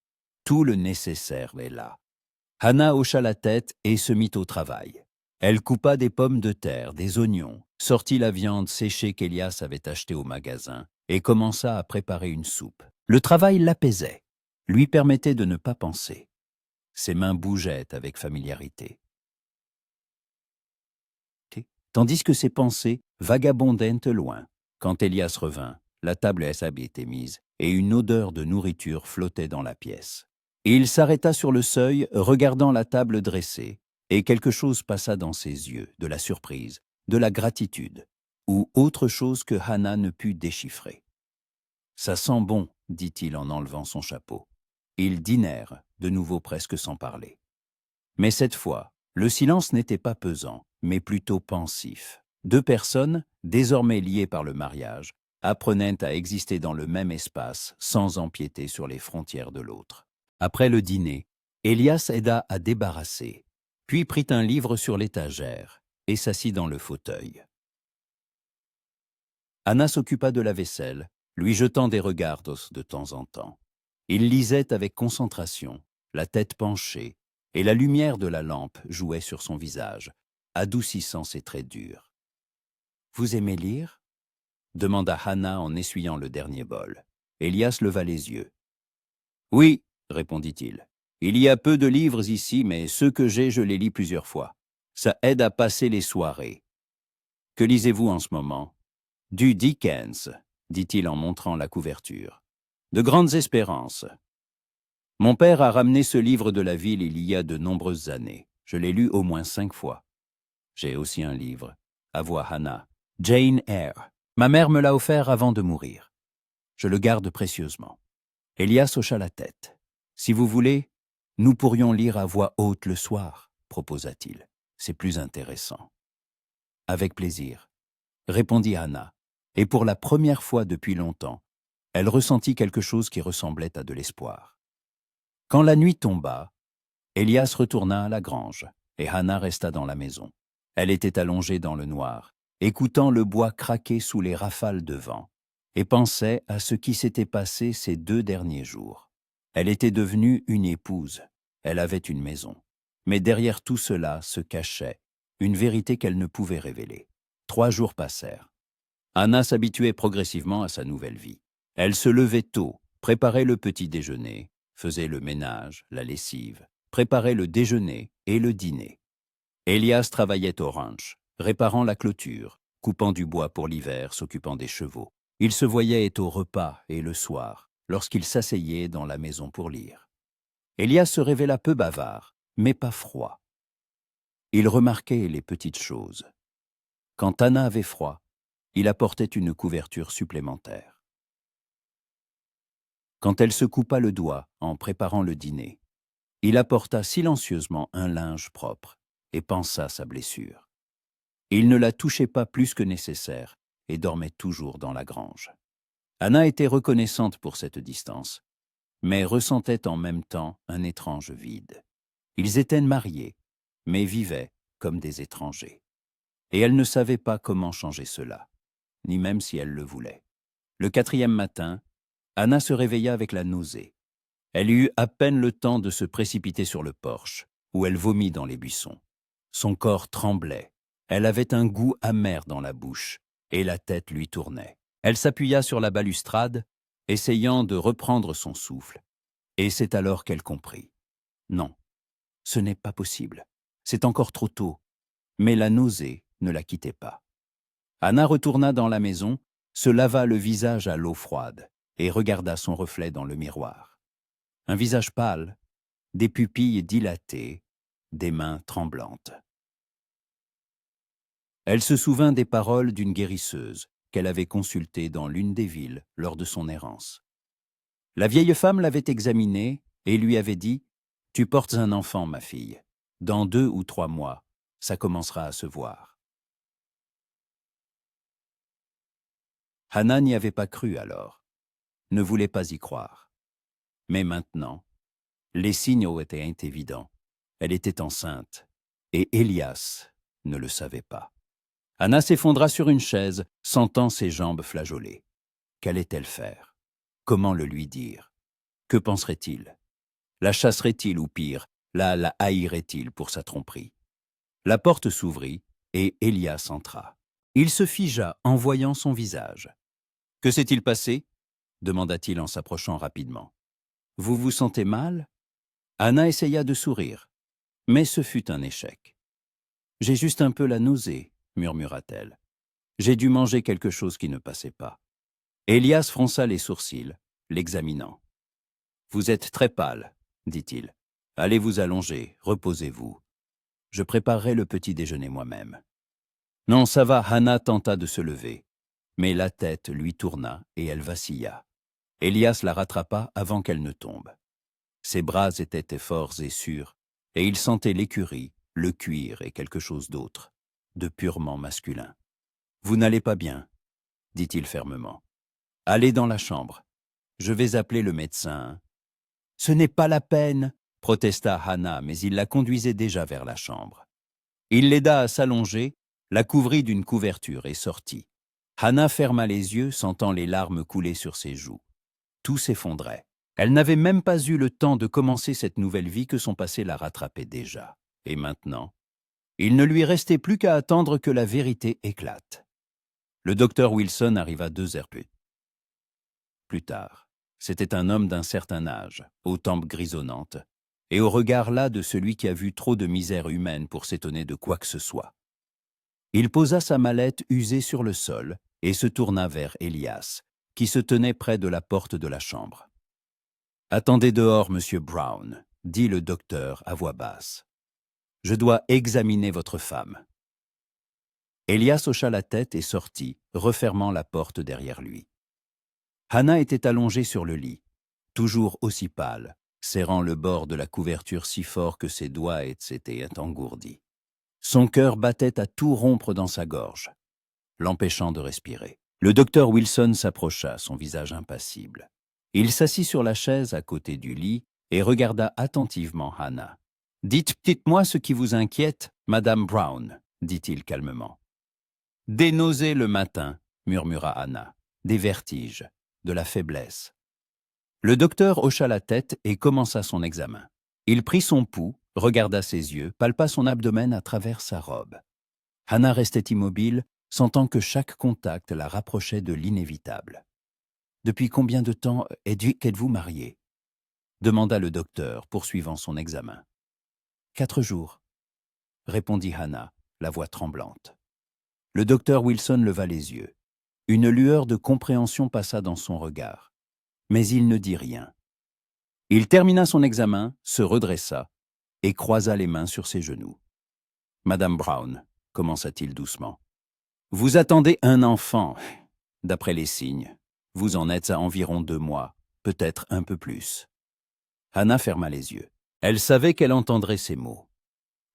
Tout le nécessaire est là. » Hannah hocha la tête et se mit au travail. Elle coupa des pommes de terre, des oignons, sortit la viande séchée qu'Elias avait achetée au magasin et commença à préparer une soupe. Le travail l'apaisait, lui permettait de ne pas penser. Ses mains bougeaient avec familiarité. Tandis que ses pensées vagabondaient loin. Quand Elias revint, la table avait été mise et une odeur de nourriture flottait dans la pièce. Il s'arrêta sur le seuil, regardant la table dressée, et quelque chose passa dans ses yeux, de la surprise, de la gratitude, ou autre chose que Hannah ne put déchiffrer. « Ça sent bon, » dit-il en enlevant son chapeau. Ils dînèrent, de nouveau presque sans parler. Mais cette fois, le silence n'était pas pesant, mais plutôt pensif. Deux personnes, désormais liées par le mariage, apprenaient à exister dans le même espace sans empiéter sur les frontières de l'autre. Après le dîner, Elias aida à débarrasser, puis prit un livre sur l'étagère et s'assit dans le fauteuil. Hannah s'occupa de la vaisselle, lui jetant des regards de temps en temps. Il lisait avec concentration, la tête penchée, et la lumière de la lampe jouait sur son visage, adoucissant ses traits durs. « Vous aimez lire ?» demanda Hannah en essuyant le dernier bol. Elias leva les yeux. « Oui, » répondit-il. « Il y a peu de livres ici, mais ceux que j'ai, je les lis plusieurs fois. Ça aide à passer les soirées. »« Que lisez-vous en ce moment ?»« Du Dickens, » dit-il en montrant la couverture. « De grandes espérances. » Mon père a ramené ce livre de la ville il y a de nombreuses années. Je l'ai lu au moins 5 fois. J'ai aussi un livre, avoua Hannah. Jane Eyre. Ma mère me l'a offert avant de mourir. Je le garde précieusement. Elias hocha la tête. Si vous voulez, nous pourrions lire à voix haute le soir, proposa-t-il. C'est plus intéressant. Avec plaisir, répondit Hannah, et pour la première fois depuis longtemps, elle ressentit quelque chose qui ressemblait à de l'espoir. Quand la nuit tomba, Elias retourna à la grange. et Hannah resta dans la maison. Elle était allongée dans le noir, écoutant le bois craquer sous les rafales de vent, et pensait à ce qui s'était passé ces 2 derniers jours. Elle était devenue une épouse, elle avait une maison. Mais derrière tout cela se cachait une vérité qu'elle ne pouvait révéler. 3 jours passèrent. Hannah s'habituait progressivement à sa nouvelle vie. Elle se levait tôt, préparait le petit déjeuner, faisait le ménage, la lessive, préparait le déjeuner et le dîner. Elias travaillait au ranch, réparant la clôture, coupant du bois pour l'hiver, s'occupant des chevaux. Il se voyait au repas et le soir, lorsqu'il s'asseyait dans la maison pour lire. Elias se révéla peu bavard, mais pas froid. Il remarquait les petites choses. Quand Hannah avait froid, il apportait une couverture supplémentaire. Quand elle se coupa le doigt en préparant le dîner, il apporta silencieusement un linge propre et pansa sa blessure. Il ne la touchait pas plus que nécessaire et dormait toujours dans la grange. Hannah était reconnaissante pour cette distance, mais ressentait en même temps un étrange vide. Ils étaient mariés, mais vivaient comme des étrangers. Et elle ne savait pas comment changer cela, ni même si elle le voulait. Le 4e matin, Hannah se réveilla avec la nausée. Elle eut à peine le temps de se précipiter sur le porche, où elle vomit dans les buissons. Son corps tremblait, elle avait un goût amer dans la bouche, et la tête lui tournait. Elle s'appuya sur la balustrade, essayant de reprendre son souffle, et c'est alors qu'elle comprit. Non, ce n'est pas possible, c'est encore trop tôt. Mais la nausée ne la quittait pas. Hannah retourna dans la maison, se lava le visage à l'eau froide et regarda son reflet dans le miroir. Un visage pâle, des pupilles dilatées, des mains tremblantes. Elle se souvint des paroles d'une guérisseuse qu'elle avait consultée dans l'une des villes lors de son errance. La vieille femme l'avait examinée et lui avait dit « Tu portes un enfant, ma fille. Dans 2 ou 3 mois, ça commencera à se voir. » Hannah n'y avait pas cru alors, ne voulait pas y croire. Mais maintenant, les signaux étaient évidents. Elle était enceinte, et Elias ne le savait pas. Hannah s'effondra sur une chaise, sentant ses jambes flageoler. Qu'allait-elle faire? Comment le lui dire? Que penserait-il? La chasserait-il ou pire, la haïrait-il pour sa tromperie? La porte s'ouvrit, et Elias entra. Il se figea en voyant son visage. « Que s'est-il passé ?» demanda-t-il en s'approchant rapidement. « Vous vous sentez mal ?» Hannah essaya de sourire, mais ce fut un échec. « J'ai juste un peu la nausée, » murmura-t-elle. « J'ai dû manger quelque chose qui ne passait pas. » Elias fronça les sourcils, l'examinant. « Vous êtes très pâle, » dit-il. « Allez vous allonger, reposez-vous. Je préparerai le petit déjeuner moi-même. » Non, ça va, Hannah tenta de se lever. Mais la tête lui tourna et elle vacilla. Elias la rattrapa avant qu'elle ne tombe. Ses bras étaient forts et sûrs, et il sentait l'écurie, le cuir et quelque chose d'autre, de purement masculin. « Vous n'allez pas bien, » dit-il fermement. « Allez dans la chambre. Je vais appeler le médecin. »« Ce n'est pas la peine, » protesta Hannah, mais il la conduisait déjà vers la chambre. Il l'aida à s'allonger, la couvrit d'une couverture et sortit. Hannah ferma les yeux, sentant les larmes couler sur ses joues. Tout s'effondrait. Elle n'avait même pas eu le temps de commencer cette nouvelle vie que son passé la rattrapait déjà. Et maintenant, il ne lui restait plus qu'à attendre que la vérité éclate. Le docteur Wilson arriva 2 heures plus tard. C'était un homme d'un certain âge, aux tempes grisonnantes, et au regard là de celui qui a vu trop de misère humaine pour s'étonner de quoi que ce soit. Il posa sa mallette usée sur le sol et se tourna vers Elias, qui se tenait près de la porte de la chambre. « Attendez dehors, monsieur Brown, » dit le docteur à voix basse. « Je dois examiner votre femme. » Elias hocha la tête et sortit, refermant la porte derrière lui. Hannah était allongée sur le lit, toujours aussi pâle, serrant le bord de la couverture si fort que ses doigts s'étaient engourdis. Son cœur battait à tout rompre dans sa gorge, l'empêchant de respirer. Le docteur Wilson s'approcha, son visage impassible. Il s'assit sur la chaise à côté du lit et regarda attentivement Hannah. Dites-moi ce qui vous inquiète, Madame Brown, dit-il calmement. Des nausées le matin, murmura Anna, des vertiges, de la faiblesse. Le docteur hocha la tête et commença son examen. Il prit son pouls, regarda ses yeux, palpa son abdomen à travers sa robe. Anna restait immobile, sentant que chaque contact la rapprochait de l'inévitable. « Depuis combien de temps êtes-vous mariée ?» demanda le docteur, poursuivant son examen. « 4 jours, répondit Anna, la voix tremblante. Le docteur Wilson leva les yeux. Une lueur de compréhension passa dans son regard. Mais il ne dit rien. Il termina son examen, se redressa et croisa les mains sur ses genoux. « Madame Brown, commença-t-il doucement, vous attendez un enfant, d'après les signes. Vous en êtes à environ 2 mois, peut-être un peu plus. » Anna ferma les yeux. Elle savait qu'elle entendrait ces mots.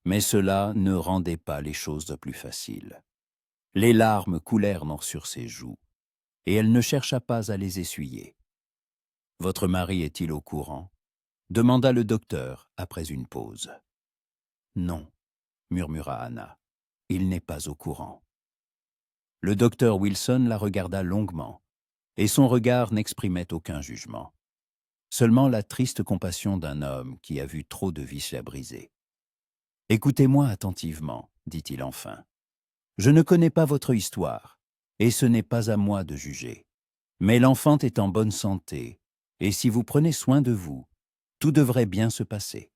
Mais cela ne rendait pas les choses plus faciles. Les larmes coulèrent sur ses joues, et elle ne chercha pas à les essuyer. « Votre mari est-il au courant ?» demanda le docteur après une pause. « Non, » murmura Anna, « il n'est pas au courant. » Le docteur Wilson la regarda longuement, et son regard n'exprimait aucun jugement. Seulement la triste compassion d'un homme qui a vu trop de vies la briser. « Écoutez-moi attentivement, dit-il enfin. Je ne connais pas votre histoire, et ce n'est pas à moi de juger. Mais l'enfant est en bonne santé, et si vous prenez soin de vous, tout devrait bien se passer.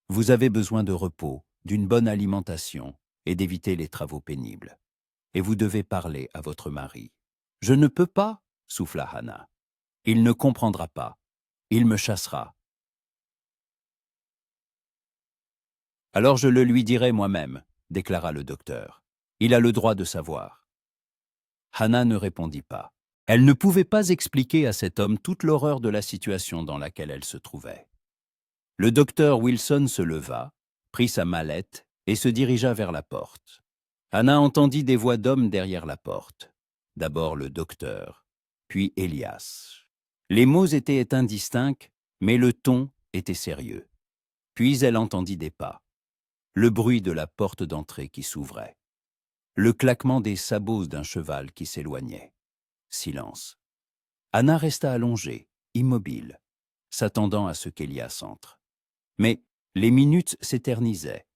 Vous avez besoin de repos, d'une bonne alimentation et d'éviter les travaux pénibles. Et vous devez parler à votre mari. »« Je ne peux pas, » souffla Anna. « Il ne comprendra pas. Il me chassera. »« Alors je le lui dirai moi-même, » déclara le docteur. « Il a le droit de savoir. » Anna ne répondit pas. Elle ne pouvait pas expliquer à cet homme toute l'horreur de la situation dans laquelle elle se trouvait. Le docteur Wilson se leva, prit sa mallette et se dirigea vers la porte. Anna entendit des voix d'hommes derrière la porte. D'abord le docteur, puis Elias. Les mots étaient indistincts, mais le ton était sérieux. Puis elle entendit des pas. Le bruit de la porte d'entrée qui s'ouvrait. Le claquement des sabots d'un cheval qui s'éloignait. Silence. Anna resta allongée, immobile, s'attendant à ce qu'Elias entre. Mais les minutes s'éternisaient,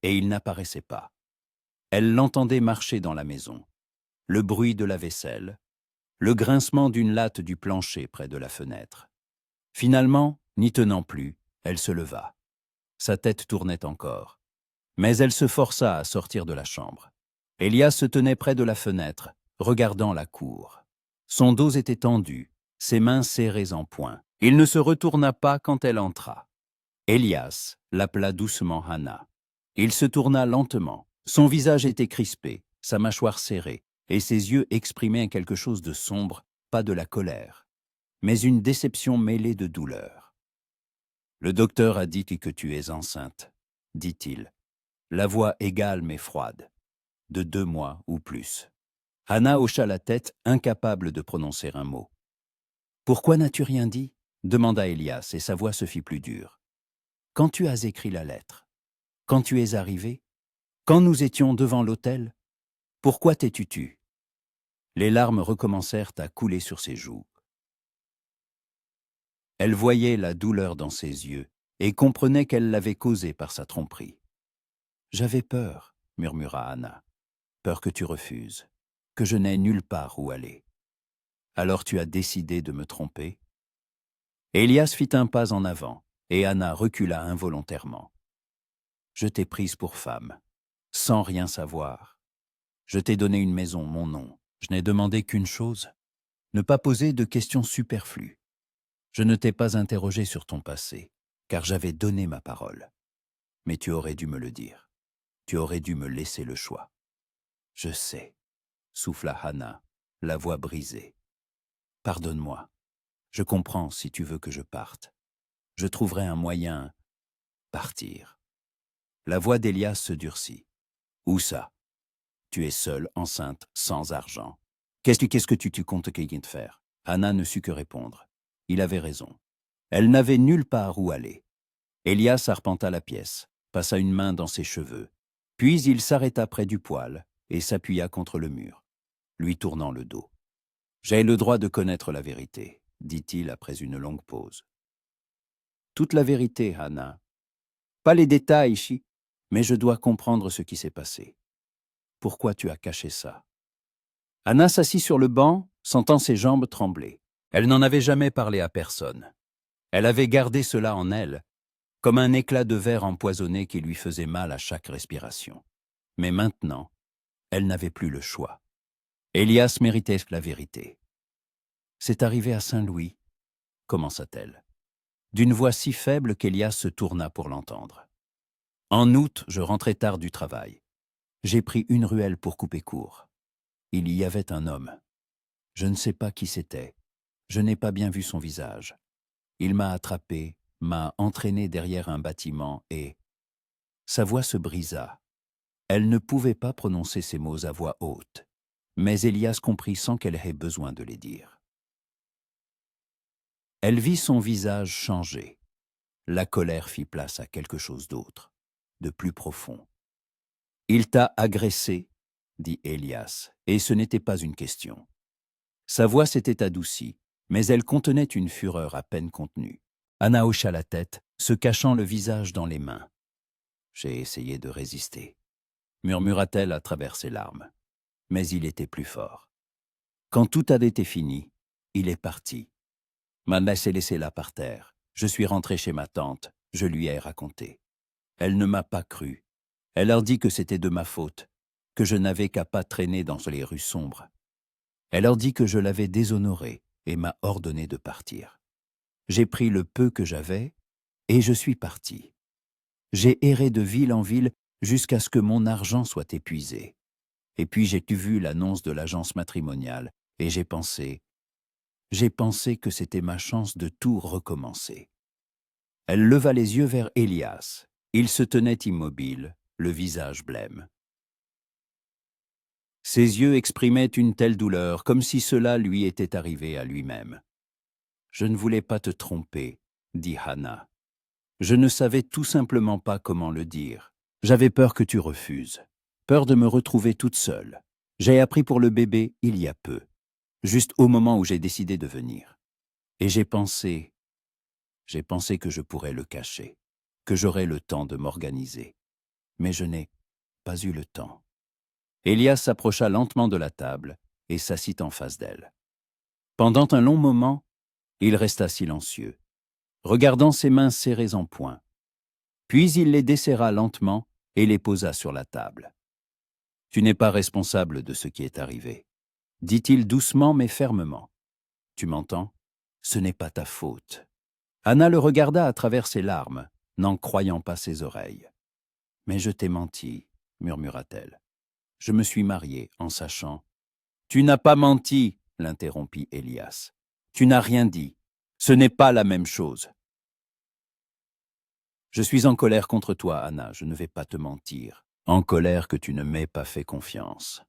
et il n'apparaissait pas. Elle l'entendait marcher dans la maison, le bruit de la vaisselle, le grincement d'une latte du plancher près de la fenêtre. Finalement, n'y tenant plus, elle se leva. Sa tête tournait encore, mais elle se força à sortir de la chambre. Elias se tenait près de la fenêtre, regardant la cour. Son dos était tendu, ses mains serrées en poing. Il ne se retourna pas quand elle entra. Elias l'appela doucement Anna. Il se tourna lentement. Son visage était crispé, sa mâchoire serrée, et ses yeux exprimaient quelque chose de sombre, pas de la colère, mais une déception mêlée de douleur. « Le docteur a dit que tu es enceinte, » dit-il, la voix égale mais froide, de 2 mois ou plus. Anna hocha la tête, incapable de prononcer un mot. « Pourquoi n'as-tu rien dit ?» demanda Elias, et sa voix se fit plus dure. « Quand tu as écrit la lettre? Quand tu es arrivé? Quand nous étions devant l'autel? Pourquoi t'es-tu tue ?» Les larmes recommencèrent à couler sur ses joues. Elle voyait la douleur dans ses yeux et comprenait qu'elle l'avait causée par sa tromperie. « J'avais peur, » murmura Anna. « Peur que tu refuses, que je n'aie nulle part où aller. Alors tu as décidé de me tromper ?» Elias fit un pas en avant, et Anna recula involontairement. « Je t'ai prise pour femme, sans rien savoir. Je t'ai donné une maison, mon nom. Je n'ai demandé qu'une chose, ne pas poser de questions superflues. Je ne t'ai pas interrogé sur ton passé, car j'avais donné ma parole. Mais tu aurais dû me le dire. Tu aurais dû me laisser le choix. »« Je sais, » souffla Anna, la voix brisée. « Pardonne-moi. Je comprends si tu veux que je parte. Je trouverai un moyen. Partir. » La voix d'Elias se durcit. « Où ça? Tu es seule, enceinte, sans argent. Qu'est-ce que tu comptes te faire ?» Anna ne sut que répondre. Il avait raison. Elle n'avait nulle part où aller. Elias arpenta la pièce, passa une main dans ses cheveux, puis il s'arrêta près du poêle et s'appuya contre le mur, lui tournant le dos. « J'ai le droit de connaître la vérité, » dit-il après une longue pause. « Toute la vérité, Hannah. Pas les détails, Chi, mais je dois comprendre ce qui s'est passé. Pourquoi tu as caché ça ?» Hannah s'assit sur le banc, sentant ses jambes trembler. Elle n'en avait jamais parlé à personne. Elle avait gardé cela en elle, comme un éclat de verre empoisonné qui lui faisait mal à chaque respiration. Mais maintenant, elle n'avait plus le choix. Elias méritait la vérité. « C'est arrivé à Saint-Louis, » commença-t-elle, d'une voix si faible qu'Elias se tourna pour l'entendre. « En août, je rentrais tard du travail. J'ai pris une ruelle pour couper court. Il y avait un homme. Je ne sais pas qui c'était. Je n'ai pas bien vu son visage. Il m'a attrapé, m'a entraîné derrière un bâtiment et... » Sa voix se brisa. Elle ne pouvait pas prononcer ces mots à voix haute, mais Elias comprit sans qu'elle ait besoin de les dire. Elle vit son visage changer. La colère fit place à quelque chose d'autre, de plus profond. « Il t'a agressé, » dit Elias, et ce n'était pas une question. Sa voix s'était adoucie, mais elle contenait une fureur à peine contenue. Hannah hocha la tête, se cachant le visage dans les mains. « J'ai essayé de résister, » murmura-t-elle à travers ses larmes. Mais il était plus fort. Quand tout avait été fini, il est parti. M'a laissé là par terre. Je suis rentré chez ma tante, je lui ai raconté. Elle ne m'a pas cru. Elle leur dit que c'était de ma faute, que je n'avais qu'à pas traîner dans les rues sombres. Elle leur dit que je l'avais déshonorée et m'a ordonné de partir. J'ai pris le peu que j'avais et je suis parti. J'ai erré de ville en ville jusqu'à ce que mon argent soit épuisé. Et puis j'ai vu l'annonce de l'agence matrimoniale et j'ai pensé que c'était ma chance de tout recommencer. » Elle leva les yeux vers Elias. Il se tenait immobile, le visage blême. Ses yeux exprimaient une telle douleur, comme si cela lui était arrivé à lui-même. « Je ne voulais pas te tromper, » dit Hannah. « Je ne savais tout simplement pas comment le dire. J'avais peur que tu refuses, peur de me retrouver toute seule. J'ai appris pour le bébé il y a peu, juste au moment où j'ai décidé de venir. Et j'ai pensé que je pourrais le cacher, que j'aurais le temps de m'organiser. Mais je n'ai pas eu le temps. » Elias s'approcha lentement de la table et s'assit en face d'elle. Pendant un long moment, il resta silencieux, regardant ses mains serrées en poing. Puis il les desserra lentement et les posa sur la table. « Tu n'es pas responsable de ce qui est arrivé, » dit-il doucement mais fermement. « Tu m'entends? Ce n'est pas ta faute. » Hannah le regarda à travers ses larmes, n'en croyant pas ses oreilles. « Mais je t'ai menti, » murmura-t-elle. « Je me suis mariée en sachant. »« Tu n'as pas menti, » l'interrompit Elias. « Tu n'as rien dit. Ce n'est pas la même chose. »« Je suis en colère contre toi, Hannah, je ne vais pas te mentir. En colère que tu ne m'aies pas fait confiance.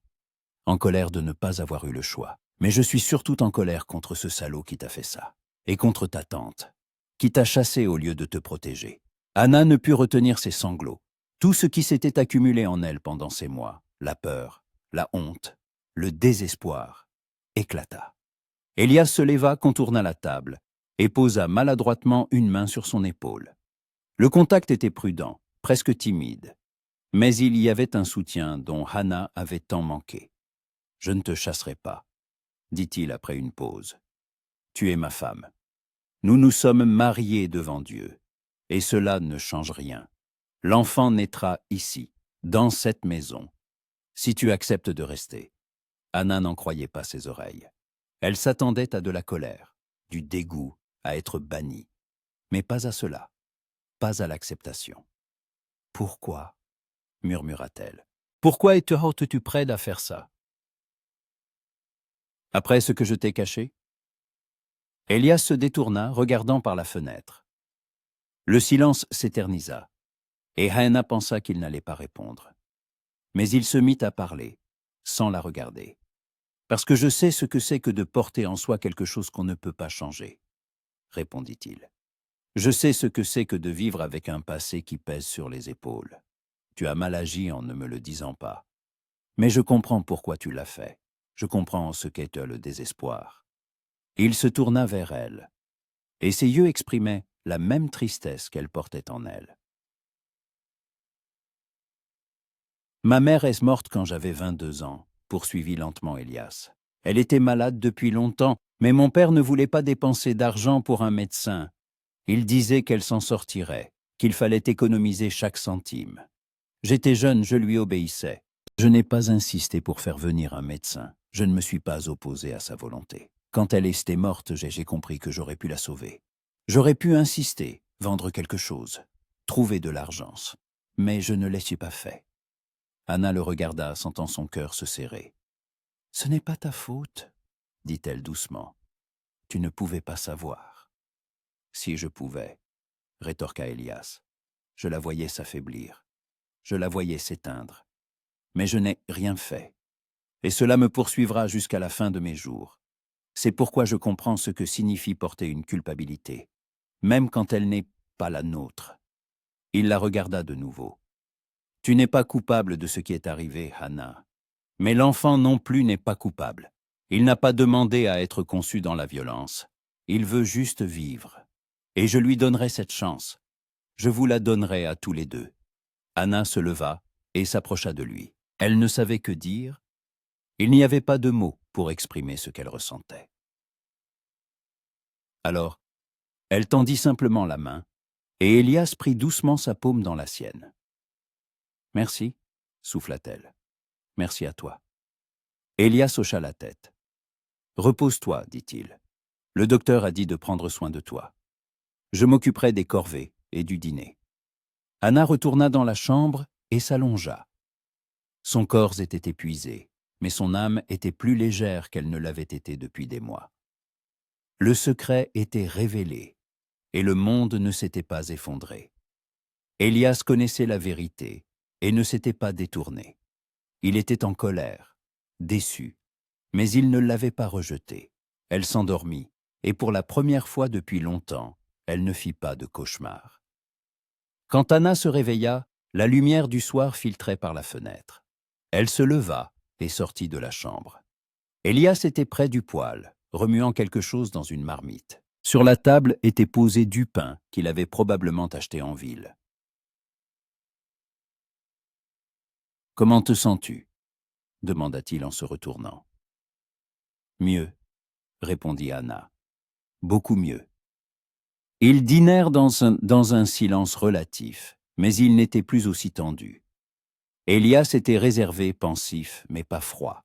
En colère de ne pas avoir eu le choix. Mais je suis surtout en colère contre ce salaud qui t'a fait ça. Et contre ta tante, qui t'a chassé au lieu de te protéger. » Hannah ne put retenir ses sanglots. Tout ce qui s'était accumulé en elle pendant ces mois, la peur, la honte, le désespoir, éclata. Elias se leva, contourna la table et posa maladroitement une main sur son épaule. Le contact était prudent, presque timide, mais il y avait un soutien dont Hannah avait tant manqué. « Je ne te chasserai pas, » dit-il après une pause. « Tu es ma femme. Nous nous sommes mariés devant Dieu, et cela ne change rien. L'enfant naîtra ici, dans cette maison, si tu acceptes de rester. » Hannah n'en croyait pas ses oreilles. Elle s'attendait à de la colère, du dégoût, à être bannie. Mais pas à cela, pas à l'acceptation. « Pourquoi ?» murmura-t-elle. « Pourquoi es-tu prête à faire ça? Après ce que je t'ai caché ?» Elias se détourna, regardant par la fenêtre. Le silence s'éternisa, et Hannah pensa qu'il n'allait pas répondre. Mais il se mit à parler, sans la regarder. « Parce que je sais ce que c'est que de porter en soi quelque chose qu'on ne peut pas changer, » répondit-il. Je sais ce que c'est que de vivre avec un passé qui pèse sur les épaules. Tu as mal agi en ne me le disant pas. Mais je comprends pourquoi tu l'as fait. Je comprends ce qu'est le désespoir. Il se tourna vers elle, et ses yeux exprimaient la même tristesse qu'elle portait en elle. Ma mère est morte quand j'avais 22 ans, poursuivit lentement Elias. Elle était malade depuis longtemps, mais mon père ne voulait pas dépenser d'argent pour un médecin. Il disait qu'elle s'en sortirait, qu'il fallait économiser chaque centime. J'étais jeune, je lui obéissais. Je n'ai pas insisté pour faire venir un médecin. Je ne me suis pas opposé à sa volonté. Quand elle était morte, j'ai compris que j'aurais pu la sauver. J'aurais pu insister, vendre quelque chose, trouver de l'argent. Mais je ne l'ai pas fait. Anna le regarda, sentant son cœur se serrer. « Ce n'est pas ta faute, dit-elle doucement. Tu ne pouvais pas savoir. »« Si je pouvais, rétorqua Elias. Je la voyais s'affaiblir. Je la voyais s'éteindre. Mais je n'ai rien fait. Et cela me poursuivra jusqu'à la fin de mes jours. C'est pourquoi je comprends ce que signifie porter une culpabilité, même quand elle n'est pas la nôtre. » Il la regarda de nouveau. « Tu n'es pas coupable de ce qui est arrivé, Hannah. Mais l'enfant non plus n'est pas coupable. Il n'a pas demandé à être conçu dans la violence. Il veut juste vivre. Et je lui donnerai cette chance. Je vous la donnerai à tous les deux. » Anna se leva et s'approcha de lui. Elle ne savait que dire. Il n'y avait pas de mots pour exprimer ce qu'elle ressentait. Alors, elle tendit simplement la main, et Elias prit doucement sa paume dans la sienne. « Merci, souffla-t-elle. Merci à toi. » Elias hocha la tête. « Repose-toi, dit-il. Le docteur a dit de prendre soin de toi. Je m'occuperai des corvées et du dîner. » Anna retourna dans la chambre et s'allongea. Son corps était épuisé, mais son âme était plus légère qu'elle ne l'avait été depuis des mois. Le secret était révélé, et le monde ne s'était pas effondré. Elias connaissait la vérité et ne s'était pas détourné. Il était en colère, déçu, mais il ne l'avait pas rejetée. Elle s'endormit, et pour la première fois depuis longtemps, elle ne fit pas de cauchemar. Quand Anna se réveilla, la lumière du soir filtrait par la fenêtre. Elle se leva et sortit de la chambre. Elias était près du poêle, remuant quelque chose dans une marmite. Sur la table était posé du pain qu'il avait probablement acheté en ville. « Comment te sens-tu » demanda-t-il en se retournant. « Mieux, » répondit Anna. « Beaucoup mieux. » Ils dînèrent dans un silence relatif, mais il n'était plus aussi tendu. Elias était réservé, pensif, mais pas froid.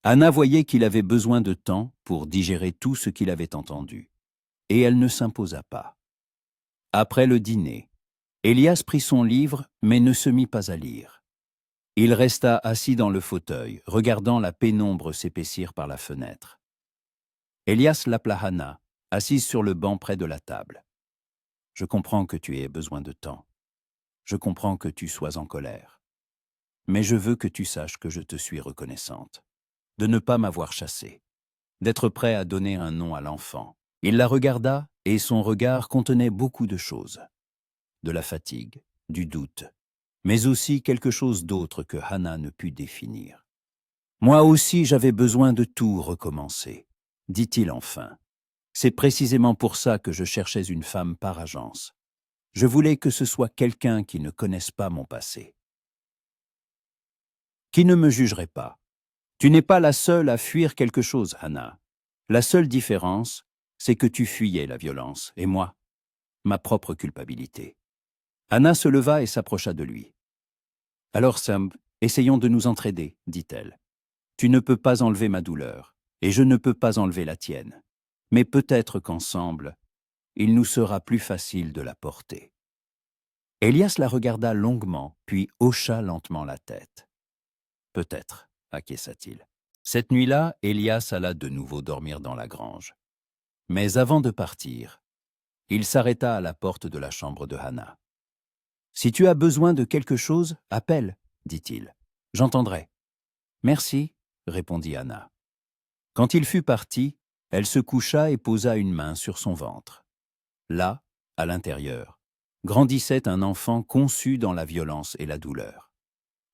Anna voyait qu'il avait besoin de temps pour digérer tout ce qu'il avait entendu, et elle ne s'imposa pas. Après le dîner, Elias prit son livre, mais ne se mit pas à lire. Il resta assis dans le fauteuil, regardant la pénombre s'épaissir par la fenêtre. Elias l'appela Hannah, assise sur le banc près de la table. « Je comprends que tu aies besoin de temps. Je comprends que tu sois en colère. Mais je veux que tu saches que je te suis reconnaissante. De ne pas m'avoir chassée. D'être prêt à donner un nom à l'enfant. » Il la regarda et son regard contenait beaucoup de choses. De la fatigue, du doute, mais aussi quelque chose d'autre que Hannah ne put définir. « Moi aussi j'avais besoin de tout recommencer, » dit-il enfin. « C'est précisément pour ça que je cherchais une femme par agence. Je voulais que ce soit quelqu'un qui ne connaisse pas mon passé. Qui ne me jugerait pas. Tu n'es pas la seule à fuir quelque chose, Hannah. La seule différence, c'est que tu fuyais la violence, et moi, ma propre culpabilité. » Anna se leva et s'approcha de lui. « Alors, Sam, essayons de nous entraider, dit-elle. Tu ne peux pas enlever ma douleur, et je ne peux pas enlever la tienne. Mais peut-être qu'ensemble, il nous sera plus facile de la porter. » Elias la regarda longuement, puis hocha lentement la tête. « Peut-être, » acquiesça-t-il. Cette nuit-là, Elias alla de nouveau dormir dans la grange. Mais avant de partir, il s'arrêta à la porte de la chambre de Hannah. « Si tu as besoin de quelque chose, appelle, » dit-il. « J'entendrai. »« Merci, » répondit Hannah. Quand il fut parti, elle se coucha et posa une main sur son ventre. Là, À l'intérieur, grandissait un enfant conçu dans la violence et la douleur.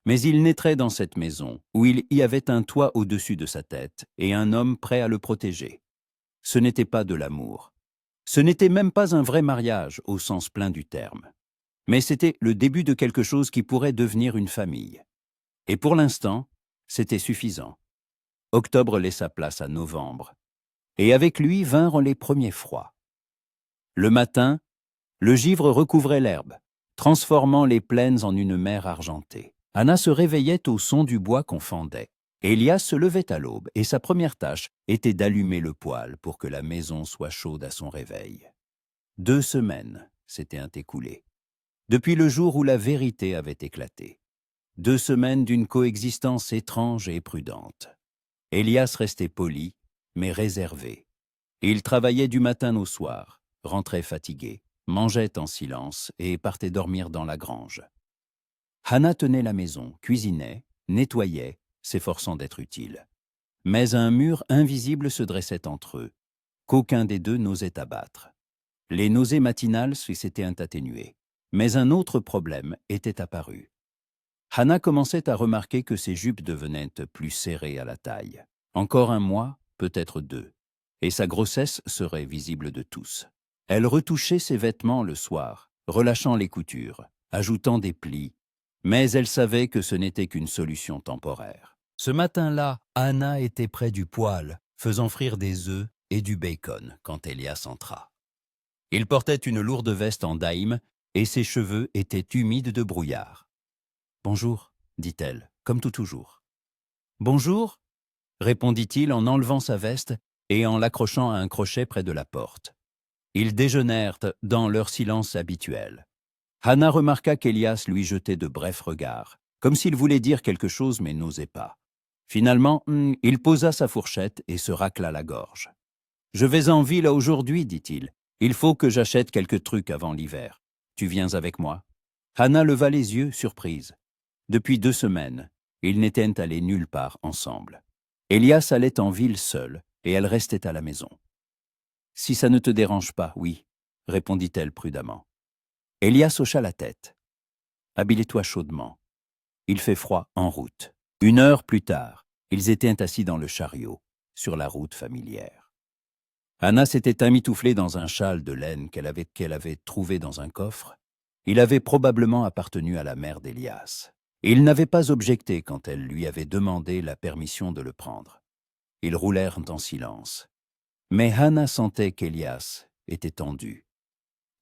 Mais il naîtrait dans cette maison, où il y avait un toit au-dessus de sa tête et un homme prêt à le protéger. Ce n'était pas de l'amour. Ce n'était même pas un vrai mariage au sens plein du terme. Mais c'était le début de quelque chose qui pourrait devenir une famille. Et pour l'instant, c'était suffisant. Octobre laissa place à novembre. Et avec lui vinrent les premiers froids. Le matin, le givre recouvrait l'herbe, transformant les plaines en une mer argentée. Anna se réveillait au son du bois qu'on fendait. Elias se levait à l'aube et sa première tâche était d'allumer le poêle pour que la maison soit chaude à son réveil. 2 semaines s'étaient écoulées, depuis le jour où la vérité avait éclaté. 2 semaines d'une coexistence étrange et prudente. Elias restait poli, mais réservé. Il travaillait du matin au soir, rentrait fatigué, mangeait en silence et partait dormir dans la grange. Hannah tenait la maison, cuisinait, nettoyait, s'efforçant d'être utile. Mais un mur invisible se dressait entre eux, qu'aucun des deux n'osait abattre. Les nausées matinales s'étaient atténuées, mais un autre problème était apparu. Hannah commençait à remarquer que ses jupes devenaient plus serrées à la taille. Encore un mois, peut-être 2, et sa grossesse serait visible de tous. Elle retouchait ses vêtements le soir, relâchant les coutures, ajoutant des plis, mais elle savait que ce n'était qu'une solution temporaire. Ce matin-là, Hannah était près du poêle, faisant frire des œufs et du bacon quand Elias entra. Il portait une lourde veste en daim et ses cheveux étaient humides de brouillard. « Bonjour, dit-elle, comme tout toujours. »« Bonjour, répondit-il en enlevant sa veste et en l'accrochant à un crochet près de la porte. Ils déjeunèrent dans leur silence habituel. Hannah remarqua qu'Elias lui jetait de brefs regards, comme s'il voulait dire quelque chose mais n'osait pas. Finalement, il posa sa fourchette et se racla la gorge. « Je vais en ville aujourd'hui, dit-il. Il faut que j'achète quelques trucs avant l'hiver. Tu viens avec moi ?» Hannah leva les yeux, surprise. Depuis 2 semaines, ils n'étaient allés nulle part ensemble. Elias allait en ville seul, et elle restait à la maison. « Si ça ne te dérange pas, oui, » répondit-elle prudemment. Elias hocha la tête. « Habille-toi chaudement. Il fait froid en route. » 1 heure plus tard, ils étaient assis dans le chariot, sur la route familière. Hannah s'était emmitouflée dans un châle de laine qu'elle avait trouvé dans un coffre. Il avait probablement appartenu à la mère d'Elias. Il n'avait pas objecté quand elle lui avait demandé la permission de le prendre. Ils roulèrent en silence. Mais Hannah sentait qu'Elias était tendu.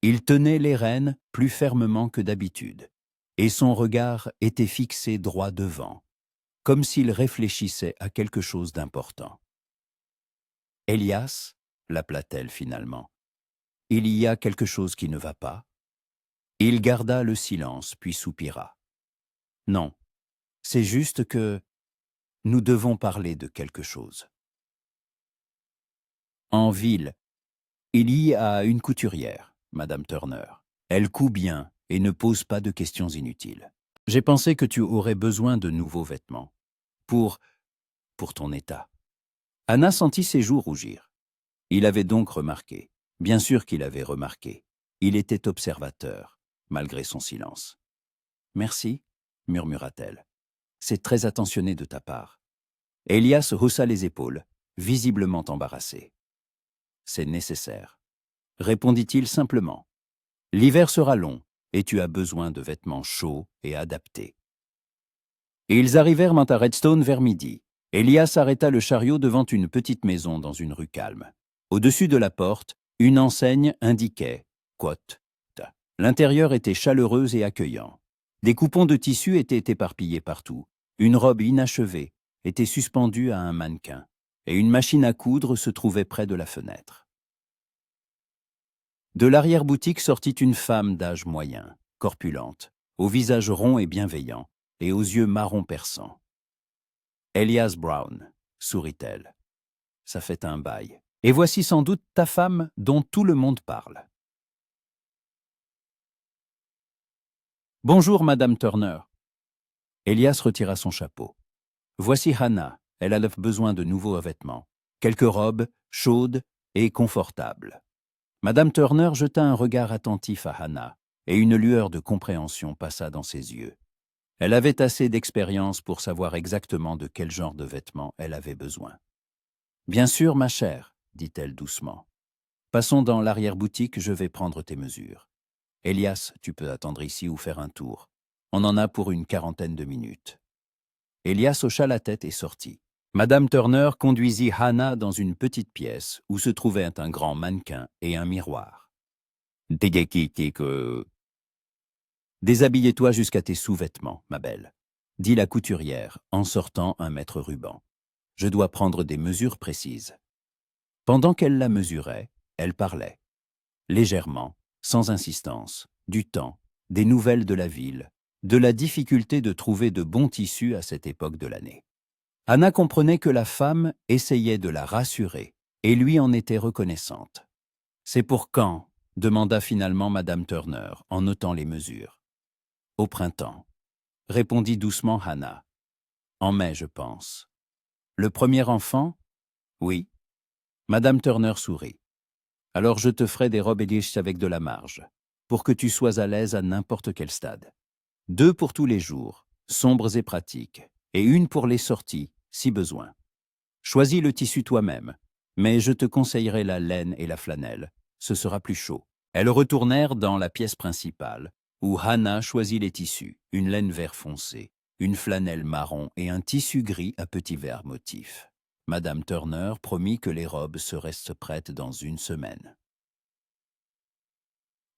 Il tenait les rênes plus fermement que d'habitude, et son regard était fixé droit devant, comme s'il réfléchissait à quelque chose d'important. « Elias, l'appela-t-elle finalement, il y a quelque chose qui ne va pas ?» Il garda le silence, puis soupira. « Non, c'est juste que nous devons parler de quelque chose. » En ville, il y a une couturière, Madame Turner. Elle coud bien et ne pose pas de questions inutiles. J'ai pensé que tu aurais besoin de nouveaux vêtements. Pour ton état. Hannah sentit ses joues rougir. Il avait donc remarqué. Bien sûr qu'il avait remarqué. Il était observateur, malgré son silence. « Merci, » murmura-t-elle. « C'est très attentionné de ta part. » Elias haussa les épaules, visiblement embarrassé. « C'est nécessaire, » répondit-il simplement. « L'hiver sera long et tu as besoin de vêtements chauds et adaptés. » Ils arrivèrent à Redstone vers midi. Elias arrêta le chariot devant une petite maison dans une rue calme. Au-dessus de la porte, une enseigne indiquait « Quote ». L'intérieur était chaleureux et accueillant. Des coupons de tissu étaient éparpillés partout. Une robe inachevée était suspendue à un mannequin, et une machine à coudre se trouvait près de la fenêtre. De l'arrière-boutique sortit une femme d'âge moyen, corpulente, au visage rond et bienveillant, et aux yeux marron perçants. « Elias Brown », sourit-elle. « Ça fait un bail. Et voici sans doute ta femme dont tout le monde parle. » « Bonjour, Madame Turner. » Elias retira son chapeau. « Voici Hannah, elle a besoin de nouveaux vêtements. Quelques robes, chaudes et confortables. » Madame Turner jeta un regard attentif à Hannah, et une lueur de compréhension passa dans ses yeux. Elle avait assez d'expérience pour savoir exactement de quel genre de vêtements elle avait besoin. « Bien sûr, ma chère, dit-elle doucement. Passons dans l'arrière-boutique, je vais prendre tes mesures. Elias, tu peux attendre ici ou faire un tour. On en a pour une 40aine de minutes. » Elias hocha la tête et sortit. Madame Turner conduisit Hannah dans une petite pièce où se trouvaient un grand mannequin et un miroir. « Déshabille-toi jusqu'à tes sous-vêtements, ma belle, dit la couturière en sortant un mètre ruban. Je dois prendre des mesures précises. Pendant qu'elle la mesurait, elle parlait. Légèrement, sans insistance, du temps, des nouvelles de la ville, de la difficulté de trouver de bons tissus à cette époque de l'année. Hannah comprenait que la femme essayait de la rassurer et lui en était reconnaissante. « C'est pour quand ?» demanda finalement Madame Turner en notant les mesures. « Au printemps », répondit doucement Hannah. « En mai, je pense. »« Le premier enfant ?»« Oui. » Madame Turner sourit. « Alors je te ferai des robes Elish avec de la marge, pour que tu sois à l'aise à n'importe quel stade. 2 pour tous les jours, sombres et pratiques, et 1 pour les sorties, si besoin. Choisis le tissu toi-même, mais je te conseillerai la laine et la flanelle, ce sera plus chaud. » Elles retournèrent dans la pièce principale, où Hannah choisit les tissus, une laine vert foncé, une flanelle marron et un tissu gris à petits verts motifs. Madame Turner promit que les robes seraient prêtes dans 1 semaine.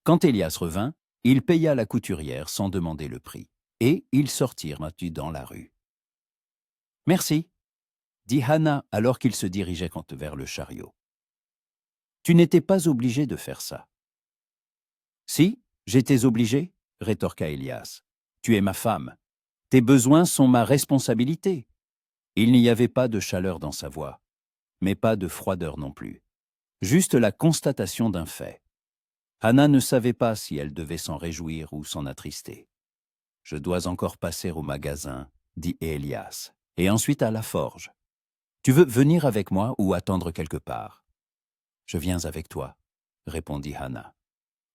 Quand Elias revint, il paya la couturière sans demander le prix, et ils sortirent dans la rue. « Merci, » dit Hannah alors qu'il se dirigeait vers le chariot. « Tu n'étais pas obligé de faire ça. »« Si, j'étais obligé, » rétorqua Elias. « Tu es ma femme. Tes besoins sont ma responsabilité. » Il n'y avait pas de chaleur dans sa voix, mais pas de froideur non plus. Juste la constatation d'un fait. Hannah ne savait pas si elle devait s'en réjouir ou s'en attrister. « Je dois encore passer au magasin, » dit Elias, « et ensuite à la forge. Tu veux venir avec moi ou attendre quelque part ?»« Je viens avec toi, » répondit Hannah.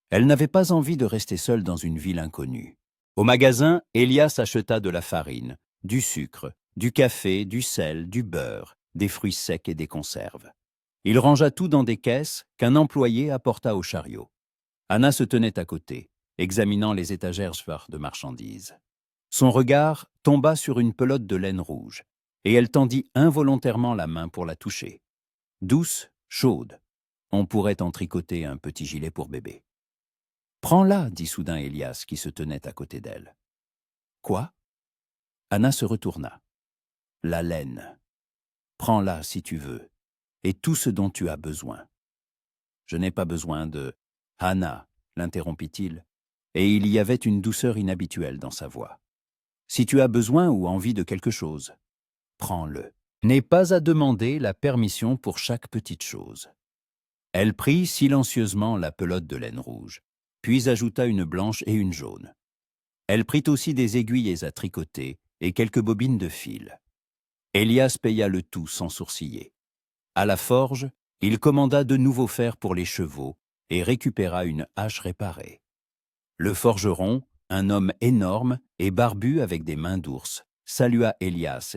Elle n'avait pas envie de rester seule dans une ville inconnue. Au magasin, Elias acheta de la farine, du sucre, du café, du sel, du beurre, des fruits secs et des conserves. Il rangea tout dans des caisses qu'un employé apporta au chariot. Hannah se tenait à côté, examinant les étagères de marchandises. Son regard tomba sur une pelote de laine rouge, et elle tendit involontairement la main pour la toucher. Douce, chaude. On pourrait en tricoter un petit gilet pour bébé. « Prends-la, » dit soudain Elias qui se tenait à côté d'elle. « Quoi ?» Hannah se retourna. « La laine. Prends-la si tu veux, et tout ce dont tu as besoin. »« Je n'ai pas besoin de... »« Hannah, » l'interrompit-il, et il y avait une douceur inhabituelle dans sa voix. « Si tu as besoin ou envie de quelque chose, prends-le. N'aie pas à demander la permission pour chaque petite chose. » Elle prit silencieusement la pelote de laine rouge, puis ajouta une blanche et une jaune. Elle prit aussi des aiguilles à tricoter et quelques bobines de fil. Elias paya le tout sans sourciller. À la forge, il commanda de nouveaux fers pour les chevaux et récupéra une hache réparée. Le forgeron, un homme énorme et barbu avec des mains d'ours, salua Elias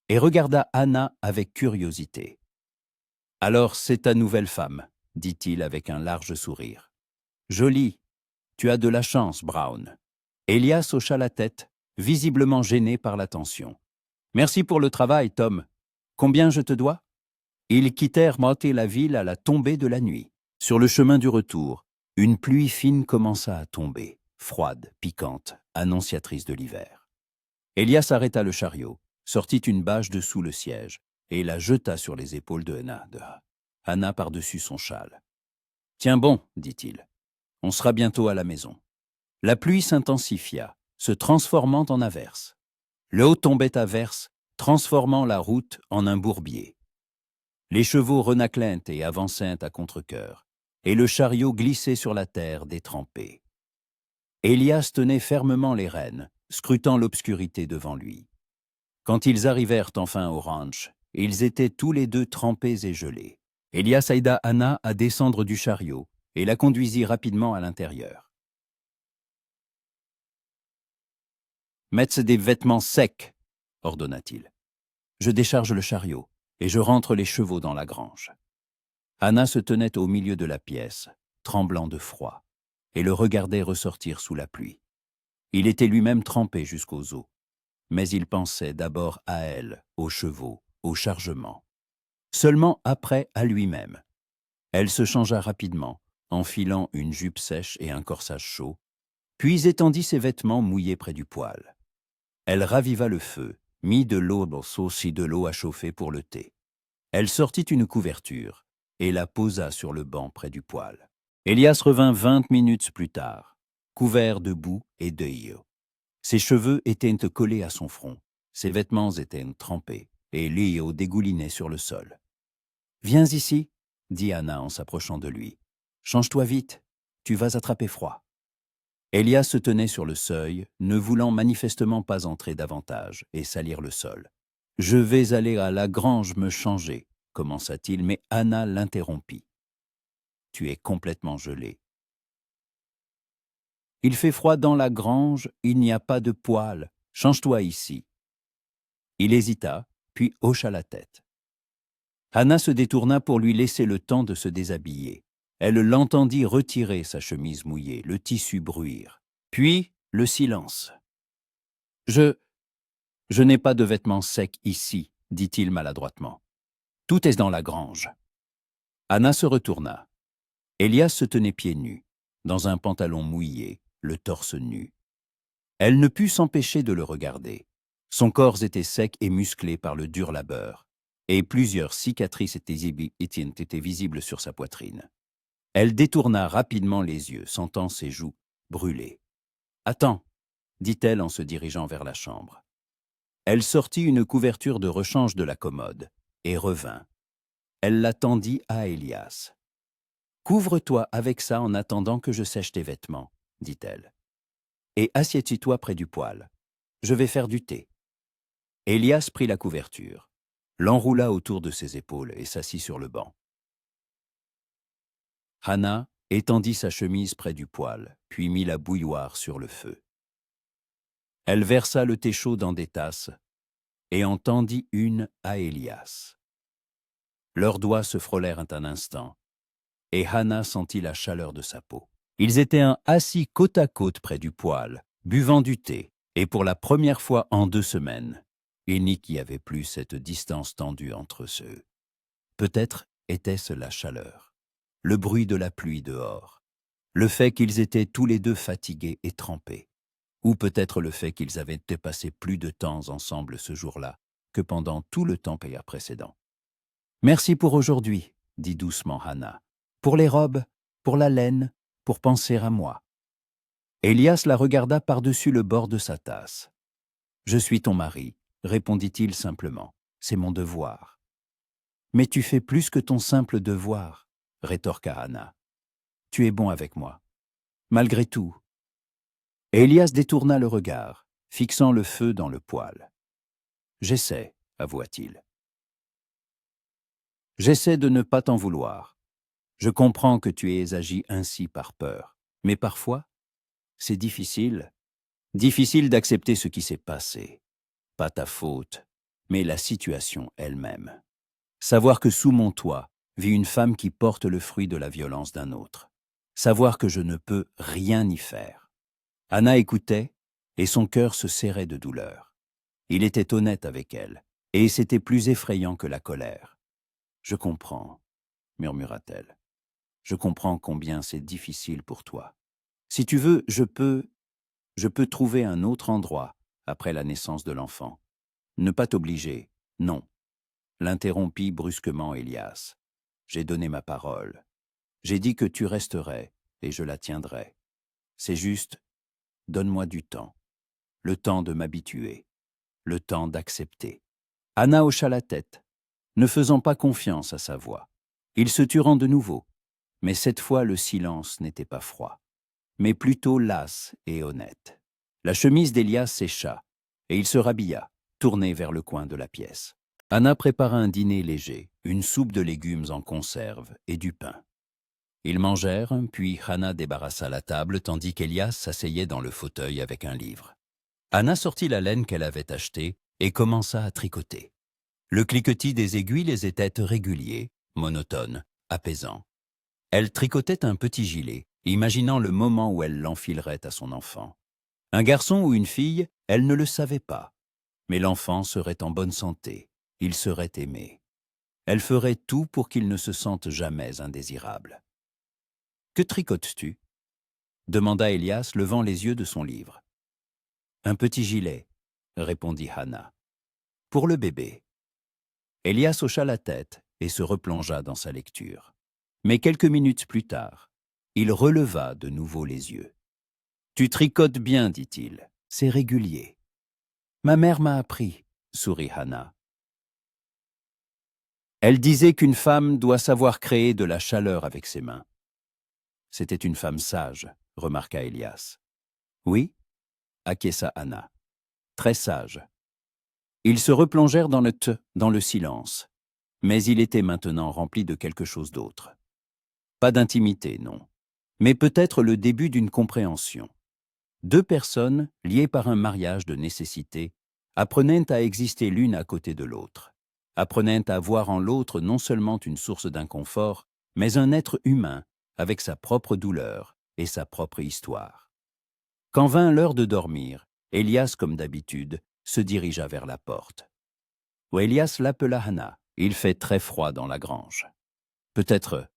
et regarda Hannah avec curiosité. « Alors c'est ta nouvelle femme, » dit-il avec un large sourire. « Jolie, tu as de la chance, Brown. » Elias hocha la tête, visiblement gêné par l'attention. « Merci pour le travail, Tom. Combien je te dois ?» Ils quittèrent la ville à la tombée de la nuit. Sur le chemin du retour, une pluie fine commença à tomber, froide, piquante, annonciatrice de l'hiver. Elias arrêta le chariot, sortit une bâche de sous le siège et la jeta sur les épaules de Hannah par-dessus son châle. « Tiens bon, » dit-il, « on sera bientôt à la maison. » La pluie s'intensifia, se transformant en averse. L'eau tombait à verse, transformant la route en un bourbier. Les chevaux renaclèrent et avançèrent à contre-cœur, et le chariot glissait sur la terre détrempée. Elias tenait fermement les rênes, scrutant l'obscurité devant lui. Quand ils arrivèrent enfin au ranch, ils étaient tous les deux trempés et gelés, Elias aida Anna à descendre du chariot et la conduisit rapidement à l'intérieur. « Mettre des vêtements secs, ordonna-t-il. Je décharge le chariot et je rentre les chevaux dans la grange. » Anna se tenait au milieu de la pièce, tremblant de froid, et le regardait ressortir sous la pluie. Il était lui-même trempé jusqu'aux os, mais il pensait d'abord à elle, aux chevaux, au chargement. Seulement après à lui-même. Elle se changea rapidement, enfilant une jupe sèche et un corsage chaud, puis étendit ses vêtements mouillés près du poêle. Elle raviva le feu, mit de l'eau dans sauce et de l'eau à chauffer pour le thé. Elle sortit une couverture et la posa sur le banc près du poêle. Elias revint 20 minutes plus tard, couvert de boue et d'œilles. Ses cheveux étaient collés à son front, ses vêtements étaient trempés, et l'œil dégoulinait sur le sol. « Viens ici, » dit Anna en s'approchant de lui. « Change-toi vite, tu vas attraper froid. » Elias se tenait sur le seuil, ne voulant manifestement pas entrer davantage et salir le sol. « Je vais aller à la grange me changer, » commença-t-il, mais Anna l'interrompit. « Tu es complètement gelé. »« Il fait froid dans la grange, il n'y a pas de poêle. Change-toi ici. » Il hésita, puis hocha la tête. Anna se détourna pour lui laisser le temps de se déshabiller. Elle l'entendit retirer sa chemise mouillée, le tissu bruire. Puis, le silence. « Je n'ai pas de vêtements secs ici, » dit-il maladroitement. « Tout est dans la grange. » Anna se retourna. Elias se tenait pieds nus, dans un pantalon mouillé, le torse nu. Elle ne put s'empêcher de le regarder. Son corps était sec et musclé par le dur labeur, et plusieurs cicatrices étaient visibles sur sa poitrine. Elle détourna rapidement les yeux, sentant ses joues brûler. « Attends !» dit-elle en se dirigeant vers la chambre. Elle sortit une couverture de rechange de la commode et revint. Elle la tendit à Elias. « Couvre-toi avec ça en attendant que je sèche tes vêtements, » dit-elle. « Et assieds-toi près du poêle. Je vais faire du thé. » Elias prit la couverture, l'enroula autour de ses épaules et s'assit sur le banc. Anna étendit sa chemise près du poêle, puis mit la bouilloire sur le feu. Elle versa le thé chaud dans des tasses et en tendit une à Elias. Leurs doigts se frôlèrent un instant, et Anna sentit la chaleur de sa peau. Ils étaient assis côte à côte près du poêle, buvant du thé, et pour la première fois en 2 semaines, il n'y avait plus cette distance tendue entre eux. Peut-être était-ce la chaleur, le bruit de la pluie dehors, le fait qu'ils étaient tous les deux fatigués et trempés, ou peut-être le fait qu'ils avaient passé plus de temps ensemble ce jour-là que pendant tout le temps précédent. « Merci pour aujourd'hui, » dit doucement Anna. « Pour les robes, pour la laine, pour penser à moi. » Elias la regarda par-dessus le bord de sa tasse. « Je suis ton mari, » répondit-il simplement. « C'est mon devoir. »« Mais tu fais plus que ton simple devoir, » rétorqua Anna. « Tu es bon avec moi. Malgré tout. » Elias détourna le regard, fixant le feu dans le poêle. « J'essaie, » avoua-t-il. « J'essaie de ne pas t'en vouloir. Je comprends que tu aies agi ainsi par peur, mais parfois, c'est difficile. Difficile d'accepter ce qui s'est passé. Pas ta faute, mais la situation elle-même. Savoir que sous mon toit vit une femme qui porte le fruit de la violence d'un autre. Savoir que je ne peux rien y faire. » Anna écoutait, et son cœur se serrait de douleur. Il était honnête avec elle, et c'était plus effrayant que la colère. « Je comprends, » murmura-t-elle. « Je comprends combien c'est difficile pour toi. Si tu veux, je peux trouver un autre endroit après la naissance de l'enfant. Ne pas t'obliger, non. » L'interrompit brusquement Elias. « J'ai donné ma parole. J'ai dit que tu resterais, et je la tiendrai. C'est juste, donne-moi du temps. Le temps de m'habituer. Le temps d'accepter. » Anna hocha la tête, ne faisant pas confiance à sa voix. Ils se turent de nouveau, mais cette fois le silence n'était pas froid, mais plutôt las et honnête. La chemise d'Elias sécha, et il se rhabilla, tourné vers le coin de la pièce. Anna prépara un dîner léger, une soupe de légumes en conserve et du pain. Ils mangèrent, puis Hana débarrassa la table tandis qu'Elias s'asseyait dans le fauteuil avec un livre. Hana sortit la laine qu'elle avait achetée et commença à tricoter. Le cliquetis des aiguilles était régulier, monotone, apaisant. Elle tricotait un petit gilet, imaginant le moment où elle l'enfilerait à son enfant. Un garçon ou une fille, elle ne le savait pas. Mais l'enfant serait en bonne santé, il serait aimé. Elle ferait tout pour qu'il ne se sente jamais indésirable. « Que tricotes-tu » demanda Elias, levant les yeux de son livre. « Un petit gilet » répondit Hana. « Pour le bébé. » Elias hocha la tête et se replongea dans sa lecture. Mais quelques minutes plus tard, il releva de nouveau les yeux. « Tu tricotes bien, dit-il, c'est régulier. »« Ma mère m'a appris, » sourit Hana. Elle disait qu'une femme doit savoir créer de la chaleur avec ses mains. C'était une femme sage, remarqua Elias. Oui, acquiesça Hana. Très sage. Ils se replongèrent dans le silence, mais il était maintenant rempli de quelque chose d'autre. Pas d'intimité, non, mais peut-être le début d'une compréhension. Deux personnes, liées par un mariage de nécessité, apprenaient à exister l'une à côté de l'autre, apprenaient à voir en l'autre non seulement une source d'inconfort, mais un être humain avec sa propre douleur et sa propre histoire. Quand vint l'heure de dormir, Elias, comme d'habitude, se dirigea vers la porte. Elias l'appela Hana. Il fait très froid dans la grange. Peut-être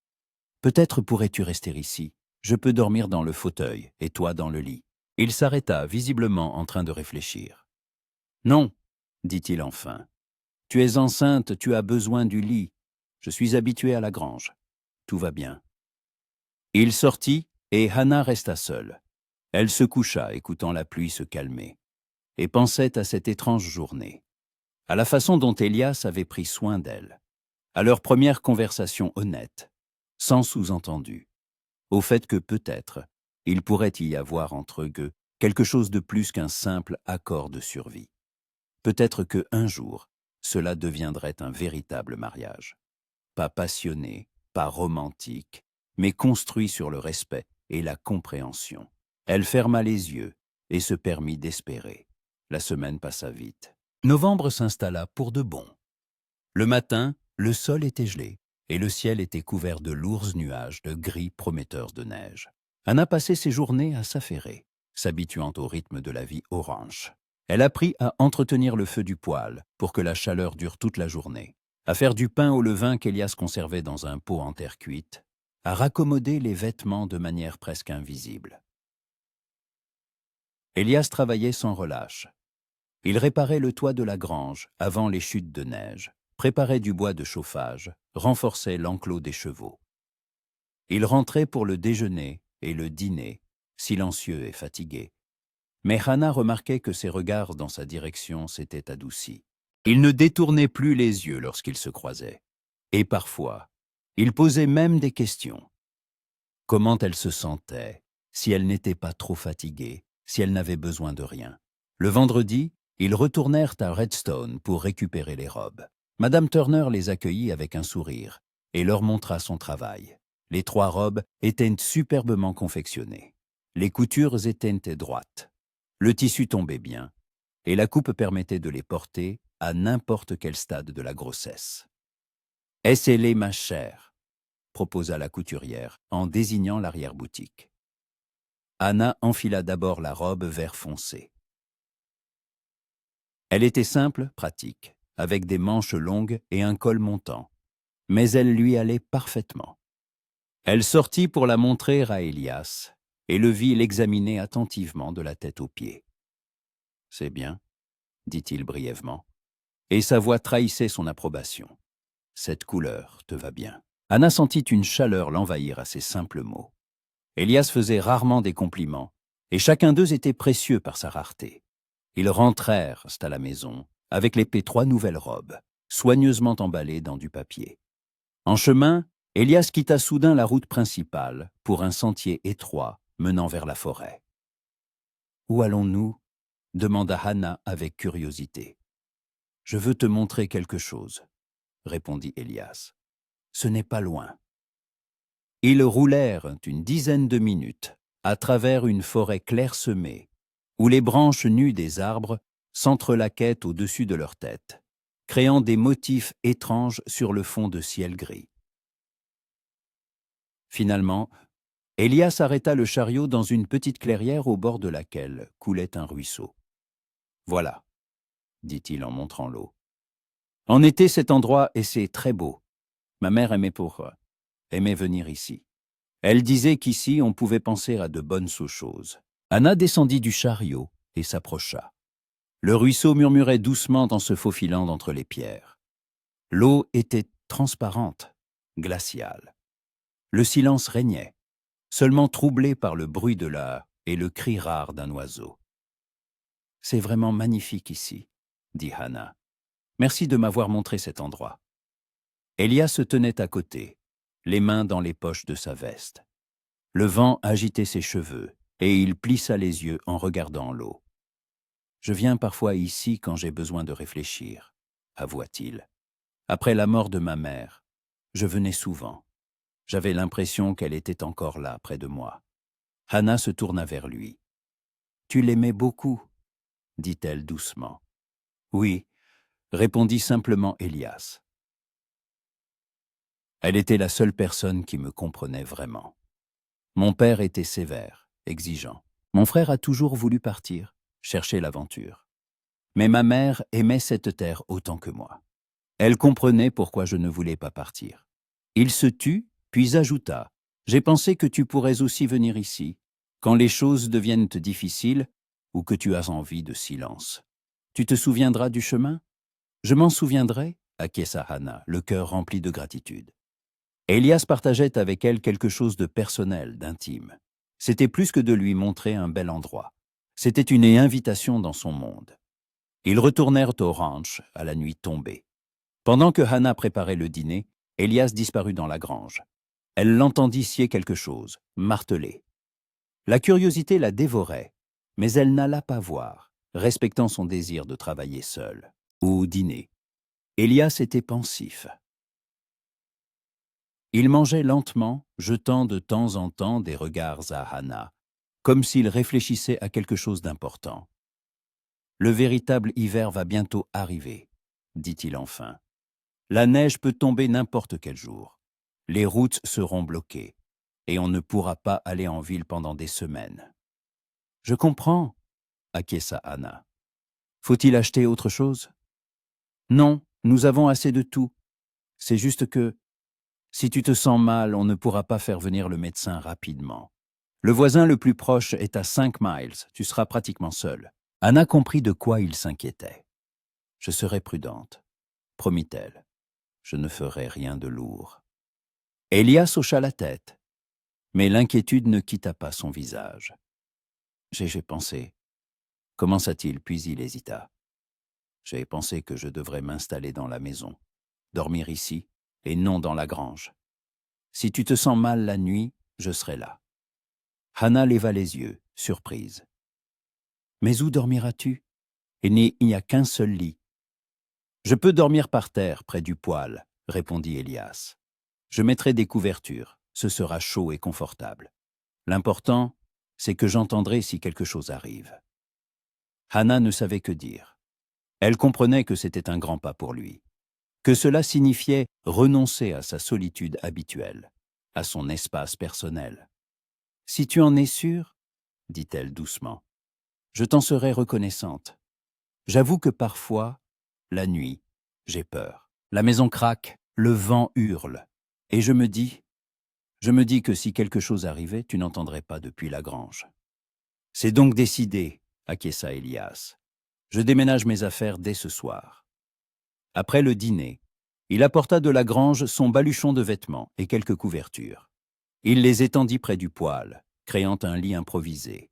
pourrais-tu rester ici. Je peux dormir dans le fauteuil et toi dans le lit. Il s'arrêta, visiblement en train de réfléchir. Non, dit-il enfin. Tu es enceinte, tu as besoin du lit. Je suis habitué à la grange. Tout va bien. Il sortit et Hana resta seule. Elle se coucha, écoutant la pluie se calmer, et pensait à cette étrange journée, à la façon dont Elias avait pris soin d'elle, à leur première conversation honnête, sans sous-entendu, au fait que peut-être il pourrait y avoir entre eux quelque chose de plus qu'un simple accord de survie. Peut-être que un jour, cela deviendrait un véritable mariage. Pas passionné, pas romantique, mais construit sur le respect et la compréhension. Elle ferma les yeux et se permit d'espérer. La semaine passa vite. Novembre s'installa pour de bon. Le matin, le sol était gelé et le ciel était couvert de lourds nuages de gris prometteurs de neige. Hana passait ses journées à s'affairer, s'habituant au rythme de la vie au ranch. Elle apprit à entretenir le feu du poêle pour que la chaleur dure toute la journée, à faire du pain au levain qu'Elias conservait dans un pot en terre cuite, à raccommoder les vêtements de manière presque invisible. Elias travaillait sans relâche. Il réparait le toit de la grange avant les chutes de neige, préparait du bois de chauffage, renforçait l'enclos des chevaux. Il rentrait pour le déjeuner et le dîner, silencieux et fatigué. Mais Hana remarquait que ses regards dans sa direction s'étaient adoucis. Il ne détournait plus les yeux lorsqu'ils se croisaient. Et parfois, il posait même des questions. Comment elle se sentait, si elle n'était pas trop fatiguée, si elle n'avait besoin de rien. Le vendredi, ils retournèrent à Redstone pour récupérer les robes. Madame Turner les accueillit avec un sourire et leur montra son travail. Les 3 robes étaient superbement confectionnées. Les coutures étaient droites. Le tissu tombait bien et la coupe permettait de les porter à n'importe quel stade de la grossesse. « Essaie-les, ma chère », proposa la couturière en désignant l'arrière-boutique. Hana enfila d'abord la robe vert foncé. Elle était simple, pratique, avec des manches longues et un col montant, mais elle lui allait parfaitement. Elle sortit pour la montrer à Elias et le vit l'examiner attentivement de la tête aux pieds. « C'est bien, » dit-il brièvement, et sa voix trahissait son approbation. « Cette couleur te va bien. » Hana sentit une chaleur l'envahir à ces simples mots. Elias faisait rarement des compliments, et chacun d'eux était précieux par sa rareté. Ils rentrèrent à la maison avec les 3 nouvelles robes, soigneusement emballées dans du papier. En chemin, Elias quitta soudain la route principale pour un sentier étroit menant vers la forêt. « Où allons-nous » demanda Hana avec curiosité. « Je veux te montrer quelque chose. répondit Élias. Ce n'est pas loin. Ils roulèrent une dizaine de minutes à travers une forêt clairsemée, où les branches nues des arbres s'entrelaquaient au-dessus de leur tête, créant des motifs étranges sur le fond de ciel gris. Finalement, Élias arrêta le chariot dans une petite clairière au bord de laquelle coulait un ruisseau. « Voilà, » dit-il en montrant l'eau. « En été, cet endroit, et c'est très beau. Ma mère aimait venir ici. Elle disait qu'ici, on pouvait penser à de bonnes choses. » Anna descendit du chariot et s'approcha. Le ruisseau murmurait doucement en se faufilant d'entre les pierres. L'eau était transparente, glaciale. Le silence régnait, seulement troublé par le bruit de la et le cri rare d'un oiseau. « C'est vraiment magnifique ici, » dit Hannah. « Merci de m'avoir montré cet endroit. » Élias se tenait à côté, les mains dans les poches de sa veste. Le vent agitait ses cheveux, et il plissa les yeux en regardant l'eau. « Je viens parfois ici quand j'ai besoin de réfléchir, » avoua-t-il. « Après la mort de ma mère, je venais souvent. J'avais l'impression qu'elle était encore là, près de moi. » Hannah se tourna vers lui. « Tu l'aimais beaucoup ?» dit-elle doucement. « Oui, » répondit simplement Élias. Elle était la seule personne qui me comprenait vraiment. Mon père était sévère, exigeant. Mon frère a toujours voulu partir, chercher l'aventure. Mais ma mère aimait cette terre autant que moi. Elle comprenait pourquoi je ne voulais pas partir. Il se tut, puis ajouta « J'ai pensé que tu pourrais aussi venir ici, quand les choses deviennent difficiles ou que tu as envie de silence. Tu te souviendras du chemin ?»« Je m'en souviendrai, » acquiesça Hannah, le cœur rempli de gratitude. Élias partageait avec elle quelque chose de personnel, d'intime. C'était plus que de lui montrer un bel endroit. C'était une invitation dans son monde. Ils retournèrent au ranch à la nuit tombée. Pendant que Hannah préparait le dîner, Élias disparut dans la grange. Elle l'entendit scier quelque chose, marteler. La curiosité la dévorait, mais elle n'alla pas voir, respectant son désir de travailler seule. Au dîner, Élias était pensif. Il mangeait lentement, jetant de temps en temps des regards à Hannah, comme s'il réfléchissait à quelque chose d'important. « Le véritable hiver va bientôt arriver, » dit-il enfin. « La neige peut tomber n'importe quel jour. Les routes seront bloquées, et on ne pourra pas aller en ville pendant des semaines. »« Je comprends, » acquiesça Hannah. « Faut-il acheter autre chose ?»« Non, nous avons assez de tout. C'est juste que, si tu te sens mal, on ne pourra pas faire venir le médecin rapidement. Le voisin le plus proche est à 5 miles, tu seras pratiquement seul. » Hannah comprit de quoi il s'inquiétait. « Je serai prudente, » promit-elle. « Je ne ferai rien de lourd. » Élias hocha la tête, mais l'inquiétude ne quitta pas son visage. « J'ai pensé, » commença-t-il, puis il hésita. « J'ai pensé que je devrais m'installer dans la maison, dormir ici, et non dans la grange. Si tu te sens mal la nuit, je serai là. » Hannah leva les yeux, surprise. « Mais où dormiras-tu? Il n'y a qu'un seul lit. »« Je peux dormir par terre, près du poêle, » répondit Élias. « Je mettrai des couvertures, ce sera chaud et confortable. L'important, c'est que j'entendrai si quelque chose arrive. » Hannah ne savait que dire. Elle comprenait que c'était un grand pas pour lui, que cela signifiait renoncer à sa solitude habituelle, à son espace personnel. « Si tu en es sûre, » dit-elle doucement, « je t'en serai reconnaissante. J'avoue que parfois, la nuit, j'ai peur. La maison craque, le vent hurle, et je me dis que si quelque chose arrivait, tu n'entendrais pas depuis la grange. »« C'est donc décidé, » acquiesça Élias. « Je déménage mes affaires dès ce soir. » Après le dîner, il apporta de la grange son baluchon de vêtements et quelques couvertures. Il les étendit près du poêle, créant un lit improvisé.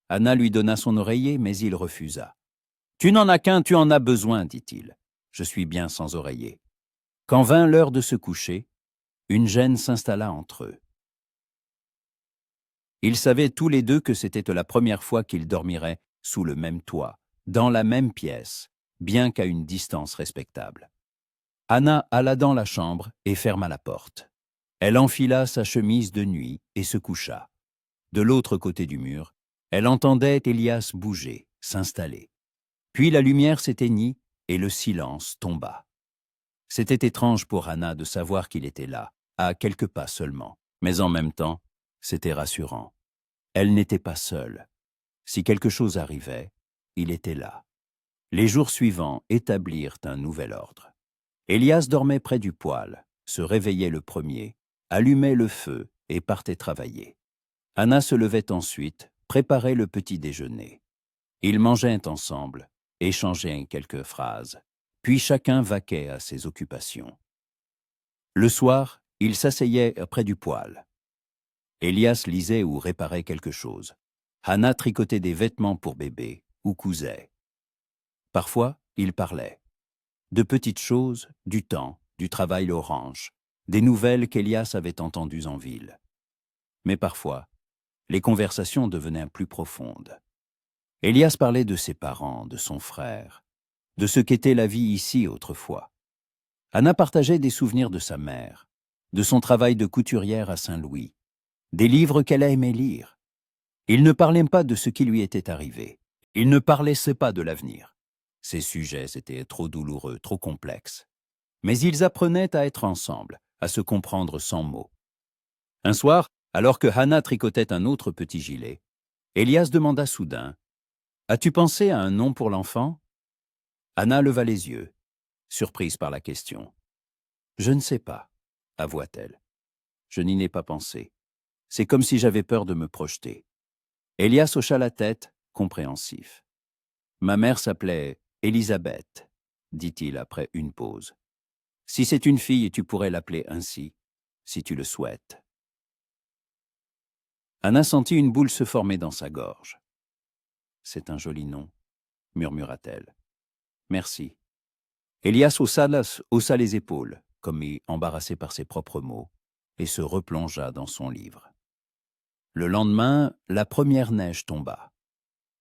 Hannah lui donna son oreiller, mais il refusa. « Tu n'en as qu'un, tu en as besoin, dit-il. Je suis bien sans oreiller. » Quand vint l'heure de se coucher, une gêne s'installa entre eux. Ils savaient tous les deux que c'était la première fois qu'ils dormiraient sous le même toit, dans la même pièce, bien qu'à une distance respectable. Anna alla dans la chambre et ferma la porte. Elle enfila sa chemise de nuit et se coucha. De l'autre côté du mur, elle entendait Elias bouger, s'installer. Puis la lumière s'éteignit et le silence tomba. C'était étrange pour Anna de savoir qu'il était là, à quelques pas seulement. Mais en même temps, c'était rassurant. Elle n'était pas seule. Si quelque chose arrivait, il était là. Les jours suivants établirent un nouvel ordre. Elias dormait près du poêle, se réveillait le premier, allumait le feu et partait travailler. Anna se levait ensuite, préparait le petit déjeuner. Ils mangeaient ensemble, échangeaient quelques phrases, puis chacun vaquait à ses occupations. Le soir, ils s'asseyaient près du poêle. Elias lisait ou réparait quelque chose. Anna tricotait des vêtements pour bébé ou cousait. Parfois, ils parlaient. De petites choses, du temps, du travail au ranch, des nouvelles qu'Elias avait entendues en ville. Mais parfois, les conversations devenaient plus profondes. Elias parlait de ses parents, de son frère, de ce qu'était la vie ici autrefois. Anna partageait des souvenirs de sa mère, de son travail de couturière à Saint-Louis, des livres qu'elle aimait lire. Il ne parlait pas de ce qui lui était arrivé. Il ne parlait pas de l'avenir. Ces sujets étaient trop douloureux, trop complexes. Mais ils apprenaient à être ensemble, à se comprendre sans mots. Un soir, alors que Anna tricotait un autre petit gilet, Elias demanda soudain « As-tu pensé à un nom pour l'enfant » Anna leva les yeux, surprise par la question. « Je ne sais pas », avoua-t-elle. « Je n'y ai pas pensé. C'est comme si j'avais peur de me projeter. » Elias hocha la tête, compréhensif. « Ma mère s'appelait Élisabeth, dit-il après une pause. Si c'est une fille, tu pourrais l'appeler ainsi, si tu le souhaites. » Anna sentit une boule se former dans sa gorge. « C'est un joli nom, » murmura-t-elle. « Merci. » Elias haussa les épaules, comme embarrassé par ses propres mots, et se replongea dans son livre. Le lendemain, la première neige tomba.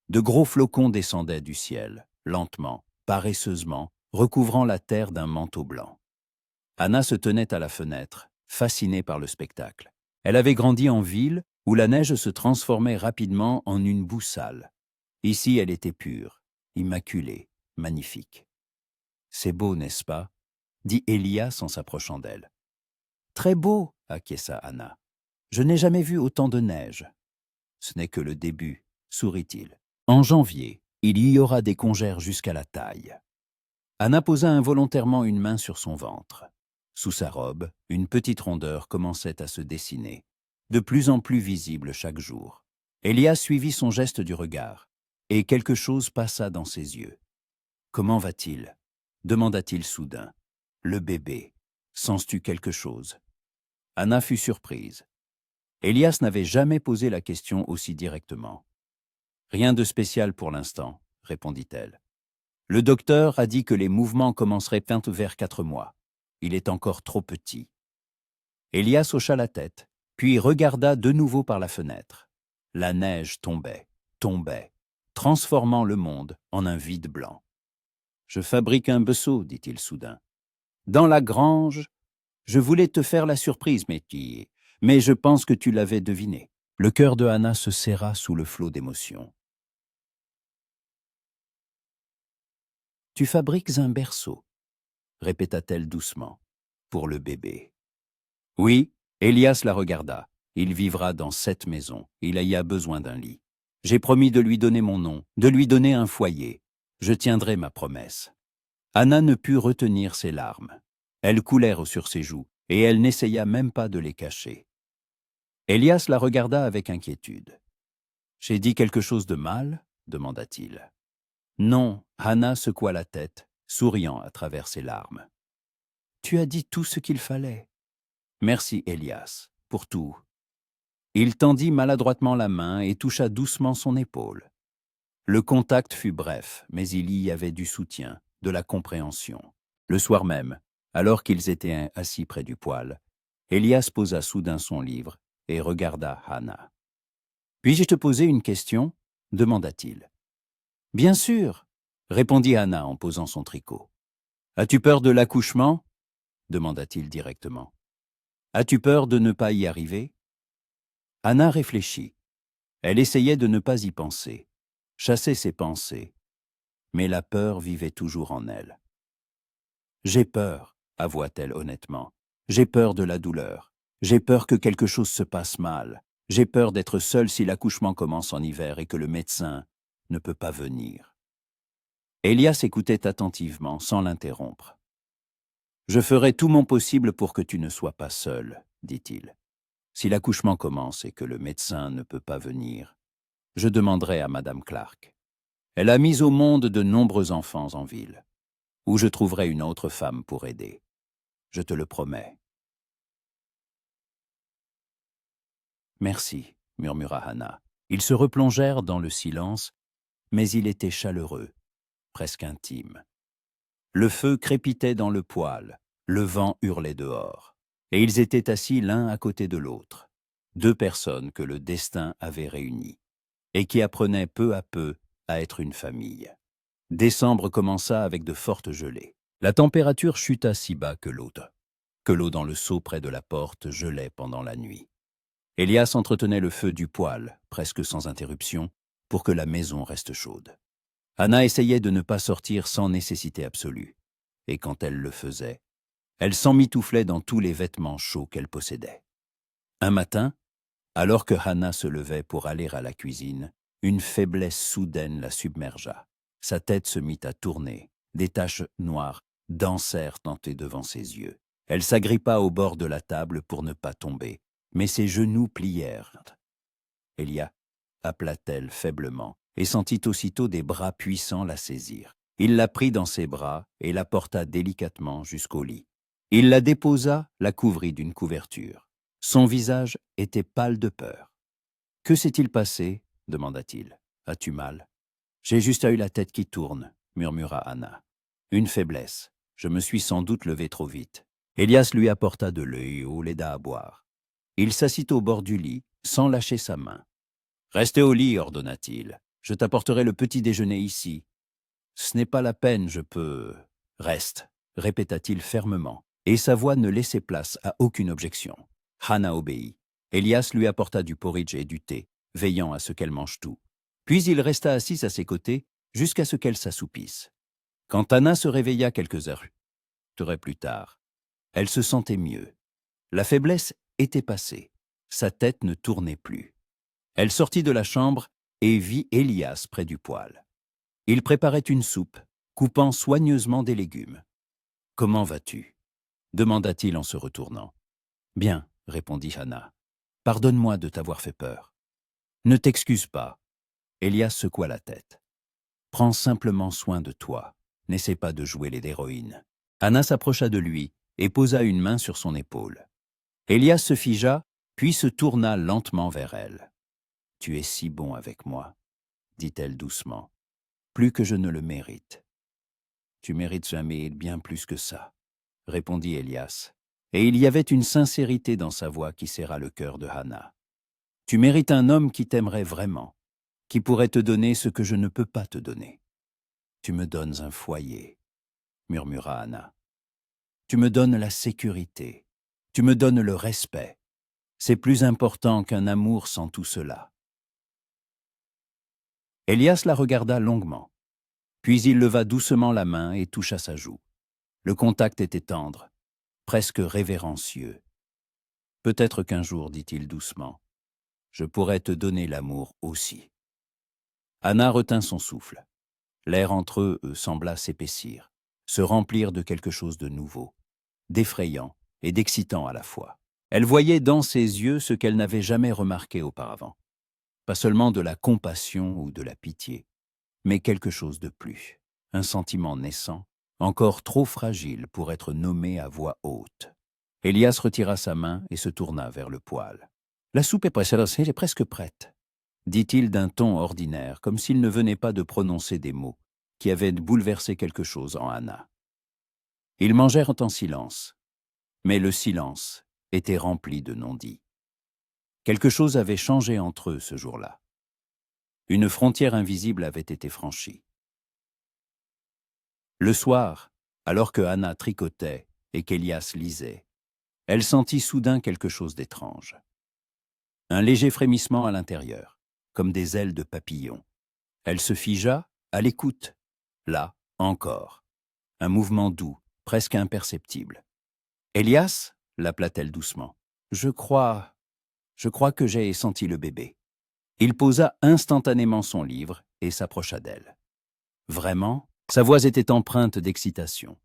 De gros flocons descendaient du ciel, lentement, paresseusement, recouvrant la terre d'un manteau blanc. Anna se tenait à la fenêtre, fascinée par le spectacle. Elle avait grandi en ville, où la neige se transformait rapidement en une boue sale. Ici, elle était pure, immaculée, magnifique. « C'est beau, n'est-ce pas ?» dit Elias en s'approchant d'elle. « Très beau, » acquiesça Anna. « Je n'ai jamais vu autant de neige. »« Ce n'est que le début, » sourit-il. « En janvier, il y aura des congères jusqu'à la taille. » Anna posa involontairement une main sur son ventre. Sous sa robe, une petite rondeur commençait à se dessiner, de plus en plus visible chaque jour. Elias suivit son geste du regard, et quelque chose passa dans ses yeux. « Comment va-t-il » demanda-t-il soudain. « Le bébé, sens-tu quelque chose ?» Anna fut surprise. Elias n'avait jamais posé la question aussi directement. « Rien de spécial pour l'instant, » répondit-elle. « Le docteur a dit que les mouvements commenceraient vers 4 mois. Il est encore trop petit. » Elias hocha la tête, puis regarda de nouveau par la fenêtre. La neige tombait, tombait, transformant le monde en un vide blanc. « Je fabrique un bessaut, » dit-il soudain. « Dans la grange, je voulais te faire la surprise, mais je pense que tu l'avais deviné. » Le cœur de Anna se serra sous le flot d'émotions. « Tu fabriques un berceau, » répéta-t-elle doucement, « pour le bébé. » Oui, Elias la regarda. Il vivra dans cette maison. Il y a besoin d'un lit. J'ai promis de lui donner mon nom, de lui donner un foyer. Je tiendrai ma promesse. Anna ne put retenir ses larmes. Elles coulèrent sur ses joues, et elle n'essaya même pas de les cacher. Elias la regarda avec inquiétude. « J'ai dit quelque chose de mal ?» demanda-t-il. Non, Anna secoua la tête, souriant à travers ses larmes. « Tu as dit tout ce qu'il fallait. Merci, Elias, pour tout. » Il tendit maladroitement la main et toucha doucement son épaule. Le contact fut bref, mais il y avait du soutien, de la compréhension. Le soir même, alors qu'ils étaient assis près du poêle, Elias posa soudain son livre et regarda Anna. « Puis-je te poser une question ?» demanda-t-il. « Bien sûr !» répondit Anna en posant son tricot. « As-tu peur de l'accouchement » demanda-t-il directement. As-tu peur de ne pas y arriver? Hannah réfléchit. Elle essayait de ne pas y penser, chasser ses pensées, mais la peur vivait toujours en elle. J'ai peur, avoua-t-elle honnêtement. J'ai peur de la douleur. J'ai peur que quelque chose se passe mal. J'ai peur d'être seule si l'accouchement commence en hiver et que le médecin ne peut pas venir. Elias écoutait attentivement, sans l'interrompre. « Je ferai tout mon possible pour que tu ne sois pas seule, dit-il. Si l'accouchement commence et que le médecin ne peut pas venir, je demanderai à Madame Clark. Elle a mis au monde de nombreux enfants en ville, où je trouverai une autre femme pour aider. Je te le promets. » Merci, murmura Hannah. Ils se replongèrent dans le silence, mais il était chaleureux, presque intime. Le feu crépitait dans le poêle, le vent hurlait dehors, et ils étaient assis l'un à côté de l'autre, deux personnes que le destin avait réunies, et qui apprenaient peu à peu à être une famille. Décembre commença avec de fortes gelées. La température chuta si bas que l'eau dans le seau près de la porte gelait pendant la nuit. Elias entretenait le feu du poêle, presque sans interruption, pour que la maison reste chaude. Hannah essayait de ne pas sortir sans nécessité absolue, et quand elle le faisait, elle s'emmitouflait dans tous les vêtements chauds qu'elle possédait. Un matin, alors que Hannah se levait pour aller à la cuisine, une faiblesse soudaine la submergea. Sa tête se mit à tourner, des taches noires dansèrent tentées devant ses yeux. Elle s'agrippa au bord de la table pour ne pas tomber, mais ses genoux plièrent. « Elia » appela-t-elle faiblement, et sentit aussitôt des bras puissants la saisir. Il la prit dans ses bras et la porta délicatement jusqu'au lit. Il la déposa, la couvrit d'une couverture. Son visage était pâle de peur. « Que s'est-il passé ?» demanda-t-il. « As-tu mal ?»« J'ai juste eu la tête qui tourne, » murmura Hannah. « Une faiblesse. Je me suis sans doute levé trop vite. » Elias lui apporta de l'eau et l'aida à boire. Il s'assit au bord du lit, sans lâcher sa main. « Restez au lit, ordonna-t-il. Je t'apporterai le petit déjeuner ici. »« Ce n'est pas la peine, je peux... »« Reste, » répéta-t-il fermement, et sa voix ne laissait place à aucune objection. Hannah obéit. Elias lui apporta du porridge et du thé, veillant à ce qu'elle mange tout. Puis il resta assis à ses côtés jusqu'à ce qu'elle s'assoupisse. Quand Hannah se réveilla quelques heures plus tard, elle se sentait mieux. La faiblesse était passée. Sa tête ne tournait plus. Elle sortit de la chambre et vit Elias près du poêle. Il préparait une soupe, coupant soigneusement des légumes. « Comment vas-tu » demanda-t-il en se retournant. « Bien, » répondit Hannah. « Pardonne-moi de t'avoir fait peur. »« Ne t'excuse pas. » Elias secoua la tête. « Prends simplement soin de toi. N'essaie pas de jouer les héroïnes. » Hannah s'approcha de lui et posa une main sur son épaule. Elias se figea, puis se tourna lentement vers elle. « Tu es si bon avec moi, » dit-elle doucement, « plus que je ne le mérite. »« Tu mérites jamais bien plus que ça, » répondit Elias, et il y avait une sincérité dans sa voix qui serra le cœur de Hannah. « Tu mérites un homme qui t'aimerait vraiment, qui pourrait te donner ce que je ne peux pas te donner. »« Tu me donnes un foyer, » murmura Hannah. « Tu me donnes la sécurité, tu me donnes le respect. C'est plus important qu'un amour sans tout cela. » Elias la regarda longuement. Puis il leva doucement la main et toucha sa joue. Le contact était tendre, presque révérencieux. « Peut-être qu'un jour, dit-il doucement, je pourrais te donner l'amour aussi. » Hannah retint son souffle. L'air entre eux sembla s'épaissir, se remplir de quelque chose de nouveau, d'effrayant et d'excitant à la fois. Elle voyait dans ses yeux ce qu'elle n'avait jamais remarqué auparavant. Pas seulement de la compassion ou de la pitié, mais quelque chose de plus, un sentiment naissant, encore trop fragile pour être nommé à voix haute. Elias retira sa main et se tourna vers le poêle. « La soupe est presque prête, » dit-il d'un ton ordinaire, comme s'il ne venait pas de prononcer des mots qui avaient bouleversé quelque chose en Hannah. Ils mangèrent en silence, mais le silence était rempli de non-dits. Quelque chose avait changé entre eux ce jour-là. Une frontière invisible avait été franchie. Le soir, alors que Hannah tricotait, et qu'Élias lisait. Elle sentit soudain quelque chose d'étrange. Un léger frémissement à l'intérieur, comme des ailes de papillon. Elle se figea, à l'écoute. Là, encore. Un mouvement doux, presque imperceptible. « Élias » l'appela-t-elle doucement. « Je crois que j'ai senti le bébé. » Il posa instantanément son livre et s'approcha d'elle. Vraiment, sa voix était empreinte d'excitation.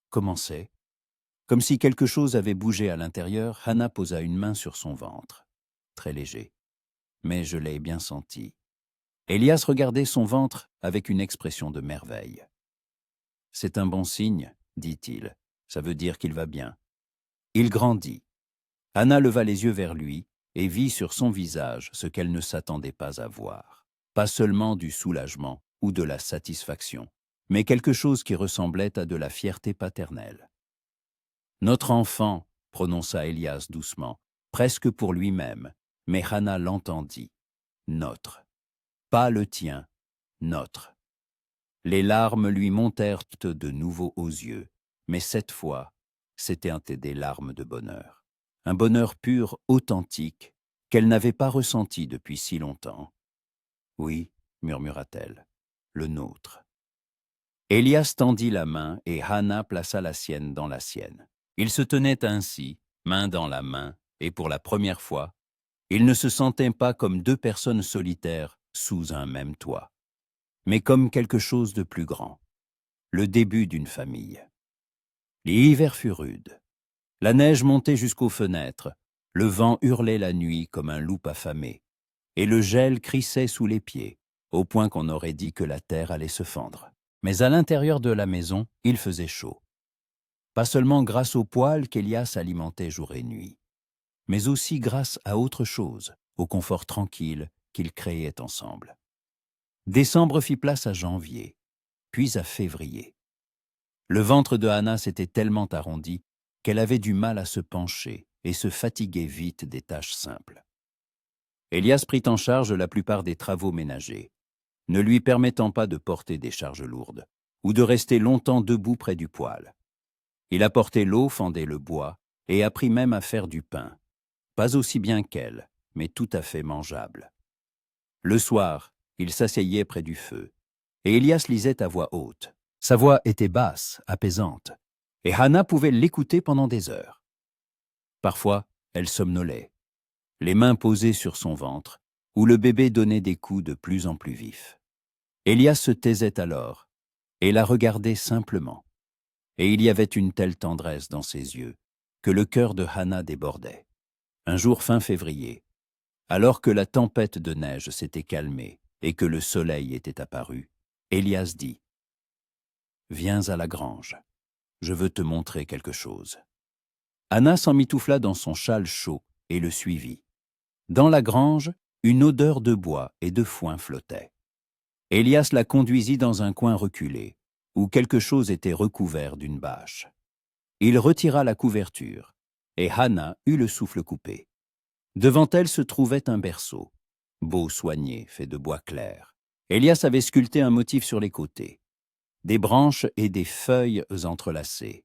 Comment c'est ? Comme si quelque chose avait bougé à l'intérieur, Hannah posa une main sur son ventre. Très léger. Mais je l'ai bien senti. Élias regardait son ventre avec une expression de merveille. « C'est un bon signe, dit-il. Ça veut dire qu'il va bien. » Il grandit. Hannah leva les yeux vers lui et vit sur son visage ce qu'elle ne s'attendait pas à voir. Pas seulement du soulagement ou de la satisfaction, mais quelque chose qui ressemblait à de la fierté paternelle. « Notre enfant », prononça Élias doucement, presque pour lui-même, mais Hannah l'entendit. « Notre. Pas le tien, notre. » Les larmes lui montèrent de nouveau aux yeux, mais cette fois, c'étaient des larmes de bonheur. Un bonheur pur, authentique, qu'elle n'avait pas ressenti depuis si longtemps. « Oui, » murmura-t-elle, « le nôtre. » Élias tendit la main et Hannah plaça la sienne dans la sienne. Ils se tenaient ainsi, main dans la main, et pour la première fois, ils ne se sentaient pas comme deux personnes solitaires sous un même toit, mais comme quelque chose de plus grand, le début d'une famille. L'hiver fut rude. La neige montait jusqu'aux fenêtres, le vent hurlait la nuit comme un loup affamé, et le gel crissait sous les pieds, au point qu'on aurait dit que la terre allait se fendre. Mais à l'intérieur de la maison, il faisait chaud. Pas seulement grâce au poêle qu'Élias alimentait jour et nuit, mais aussi grâce à autre chose, au confort tranquille qu'ils créaient ensemble. Décembre fit place à janvier, puis à février. Le ventre de Hannah s'était tellement arrondi qu'elle avait du mal à se pencher et se fatiguait vite des tâches simples. Élias prit en charge la plupart des travaux ménagers, ne lui permettant pas de porter des charges lourdes ou de rester longtemps debout près du poêle. Il apportait l'eau, fendait le bois et apprit même à faire du pain. Pas aussi bien qu'elle, mais tout à fait mangeable. Le soir, il s'asseyait près du feu, et Élias lisait à voix haute. Sa voix était basse, apaisante, et Hannah pouvait l'écouter pendant des heures. Parfois, elle somnolait, les mains posées sur son ventre, où le bébé donnait des coups de plus en plus vifs. Élias se taisait alors, et la regardait simplement. Et il y avait une telle tendresse dans ses yeux, que le cœur de Hannah débordait. Un jour fin février, alors que la tempête de neige s'était calmée et que le soleil était apparu, Élias dit « Viens à la grange, je veux te montrer quelque chose. » Hannah s'emmitoufla dans son châle chaud et le suivit. Dans la grange, une odeur de bois et de foin flottait. Élias la conduisit dans un coin reculé, où quelque chose était recouvert d'une bâche. Il retira la couverture, et Hannah eut le souffle coupé. Devant elle se trouvait un berceau, beau soigné, fait de bois clair. Élias avait sculpté un motif sur les côtés, des branches et des feuilles entrelacées,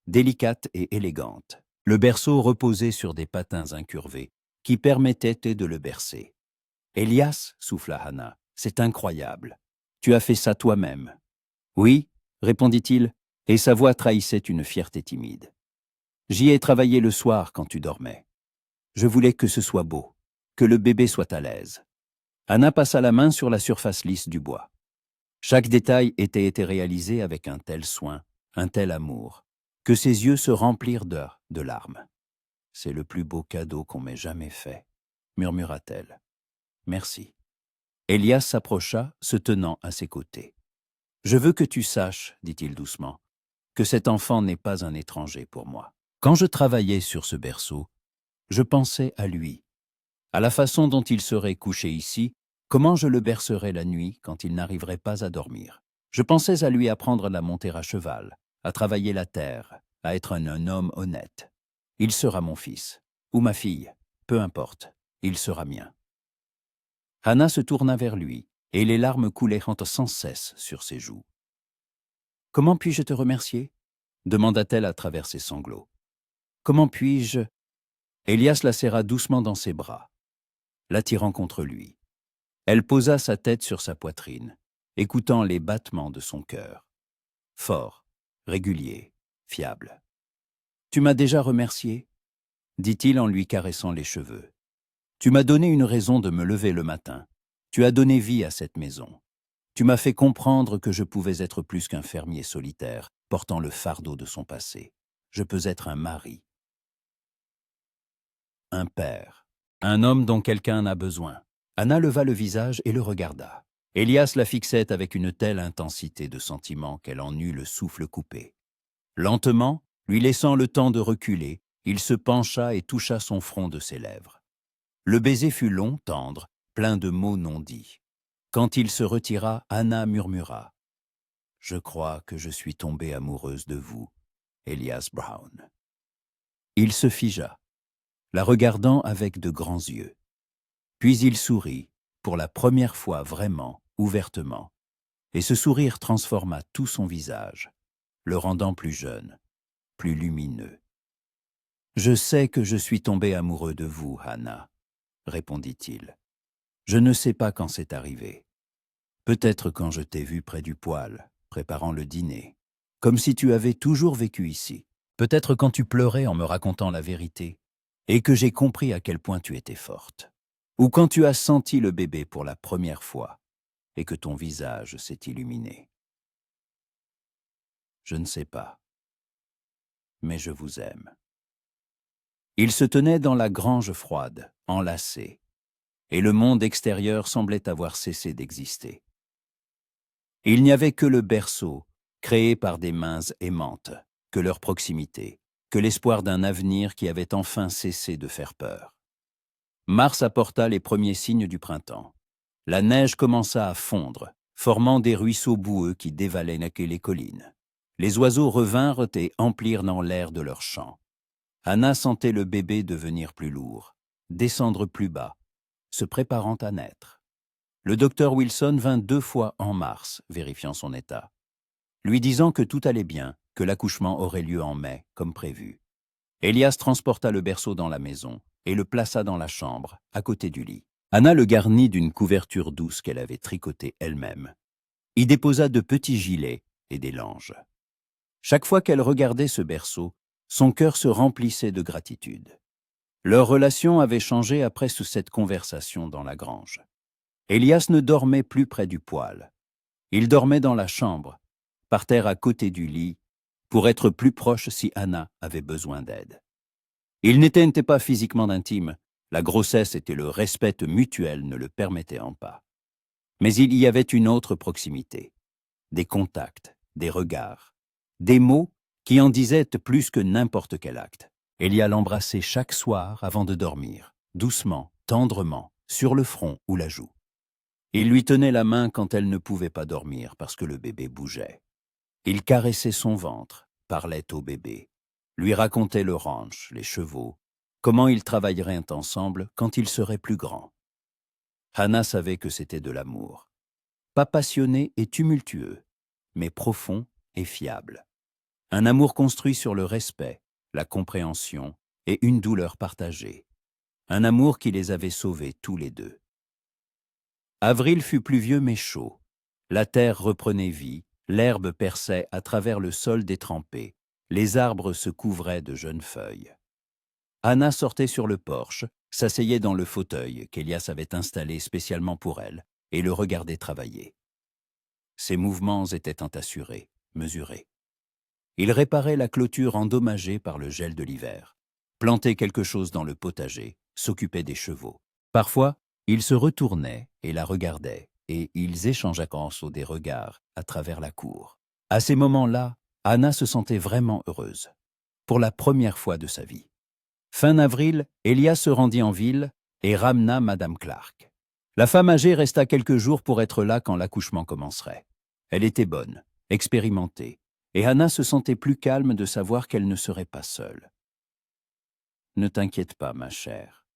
délicates et élégantes. Le berceau reposait sur des patins incurvés, qui permettaient de le bercer. « Élias, souffla Hannah, c'est incroyable. Tu as fait ça toi-même. »« Oui, » répondit-il, et sa voix trahissait une fierté timide. « J'y ai travaillé le soir quand tu dormais. Je voulais que ce soit beau, que le bébé soit à l'aise. » Hannah passa la main sur la surface lisse du bois. Chaque détail était été réalisé avec un tel soin, un tel amour, que ses yeux se remplirent de larmes. « C'est le plus beau cadeau qu'on m'ait jamais fait, » murmura-t-elle. « Merci. » Élias s'approcha, se tenant à ses côtés. « Je veux que tu saches, dit-il doucement, que cet enfant n'est pas un étranger pour moi. Quand je travaillais sur ce berceau, je pensais à lui, à la façon dont il serait couché ici, comment je le bercerais la nuit quand il n'arriverait pas à dormir. Je pensais à lui apprendre à monter à cheval, à travailler la terre, à être un homme honnête. Il sera mon fils, ou ma fille, peu importe, il sera mien. » Hannah se tourna vers lui, et les larmes coulaient sans cesse sur ses joues. « Comment puis-je te remercier » demanda-t-elle à travers ses sanglots. Comment puis-je... Elias la serra doucement dans ses bras, l'attirant contre lui. Elle posa sa tête sur sa poitrine, écoutant les battements de son cœur. Fort, régulier, fiable. « Tu m'as déjà remercié ?» dit-il en lui caressant les cheveux. « Tu m'as donné une raison de me lever le matin. Tu as donné vie à cette maison. Tu m'as fait comprendre que je pouvais être plus qu'un fermier solitaire, portant le fardeau de son passé. Je peux être un mari. Un père. Un homme dont quelqu'un a besoin. » Anna leva le visage et le regarda. Elias la fixait avec une telle intensité de sentiment qu'elle en eut le souffle coupé. Lentement, lui laissant le temps de reculer, il se pencha et toucha son front de ses lèvres. Le baiser fut long, tendre, plein de mots non dits. Quand il se retira, Anna murmura « Je crois que je suis tombée amoureuse de vous, Elias Brown. » Il se figea, la regardant avec de grands yeux. Puis il sourit, pour la première fois vraiment, ouvertement, et ce sourire transforma tout son visage, le rendant plus jeune, plus lumineux. « Je sais que je suis tombé amoureux de vous, Hannah, » répondit-il. « Je ne sais pas quand c'est arrivé. Peut-être quand je t'ai vu près du poêle, préparant le dîner, comme si tu avais toujours vécu ici. Peut-être quand tu pleurais en me racontant la vérité, et que j'ai compris à quel point tu étais forte. Ou quand tu as senti le bébé pour la première fois, et que ton visage s'est illuminé. Je ne sais pas, mais je vous aime. » Il se tenait dans la grange froide, enlacé, et le monde extérieur semblait avoir cessé d'exister. Il n'y avait que le berceau, créé par des mains aimantes, que leur proximité, que l'espoir d'un avenir qui avait enfin cessé de faire peur. Mars apporta les premiers signes du printemps. La neige commença à fondre, formant des ruisseaux boueux qui dévalaient les collines. Les oiseaux revinrent et emplirent dans l'air de leurs chants. Anna sentait le bébé devenir plus lourd, descendre plus bas, se préparant à naître. Le docteur Wilson vint 2 fois en mars, vérifiant son état, lui disant que tout allait bien, que l'accouchement aurait lieu en mai, comme prévu. Elias transporta le berceau dans la maison et le plaça dans la chambre, à côté du lit. Anna le garnit d'une couverture douce qu'elle avait tricotée elle-même. Y déposa de petits gilets et des langes. Chaque fois qu'elle regardait ce berceau, son cœur se remplissait de gratitude. Leur relation avait changé après cette conversation dans la grange. Elias ne dormait plus près du poêle. Il dormait dans la chambre, par terre à côté du lit, pour être plus proche si Anna avait besoin d'aide. Ils n'étaient pas physiquement intimes, la grossesse et le respect mutuel ne le permettaient pas. Mais il y avait une autre proximité, des contacts, des regards, des mots qui en disaient plus que n'importe quel acte. Elia l'embrassait chaque soir avant de dormir, doucement, tendrement, sur le front ou la joue. Il lui tenait la main quand elle ne pouvait pas dormir parce que le bébé bougeait. Il caressait son ventre, parlait au bébé, lui racontait le ranch, les chevaux, comment ils travailleraient ensemble quand ils seraient plus grands. Hannah savait que c'était de l'amour. Pas passionné et tumultueux, mais profond et fiable. Un amour construit sur le respect, la compréhension et une douleur partagée. Un amour qui les avait sauvés tous les deux. Avril fut pluvieux mais chaud. La terre reprenait vie, l'herbe perçait à travers le sol détrempé, les arbres se couvraient de jeunes feuilles. Anna sortait sur le porche, s'asseyait dans le fauteuil qu'Elias avait installé spécialement pour elle et le regardait travailler. Ses mouvements étaient assurés, mesurés. Il réparait la clôture endommagée par le gel de l'hiver, plantait quelque chose dans le potager, s'occupait des chevaux. Parfois, il se retournait et la regardait, et ils échangeaient des regards à travers la cour. À ces moments-là, Anna se sentait vraiment heureuse, pour la première fois de sa vie. Fin avril, Elias se rendit en ville et ramena Madame Clark. La femme âgée resta quelques jours pour être là quand l'accouchement commencerait. Elle était bonne, expérimentée, et Anna se sentait plus calme de savoir qu'elle ne serait pas seule. « Ne t'inquiète pas, ma chère, »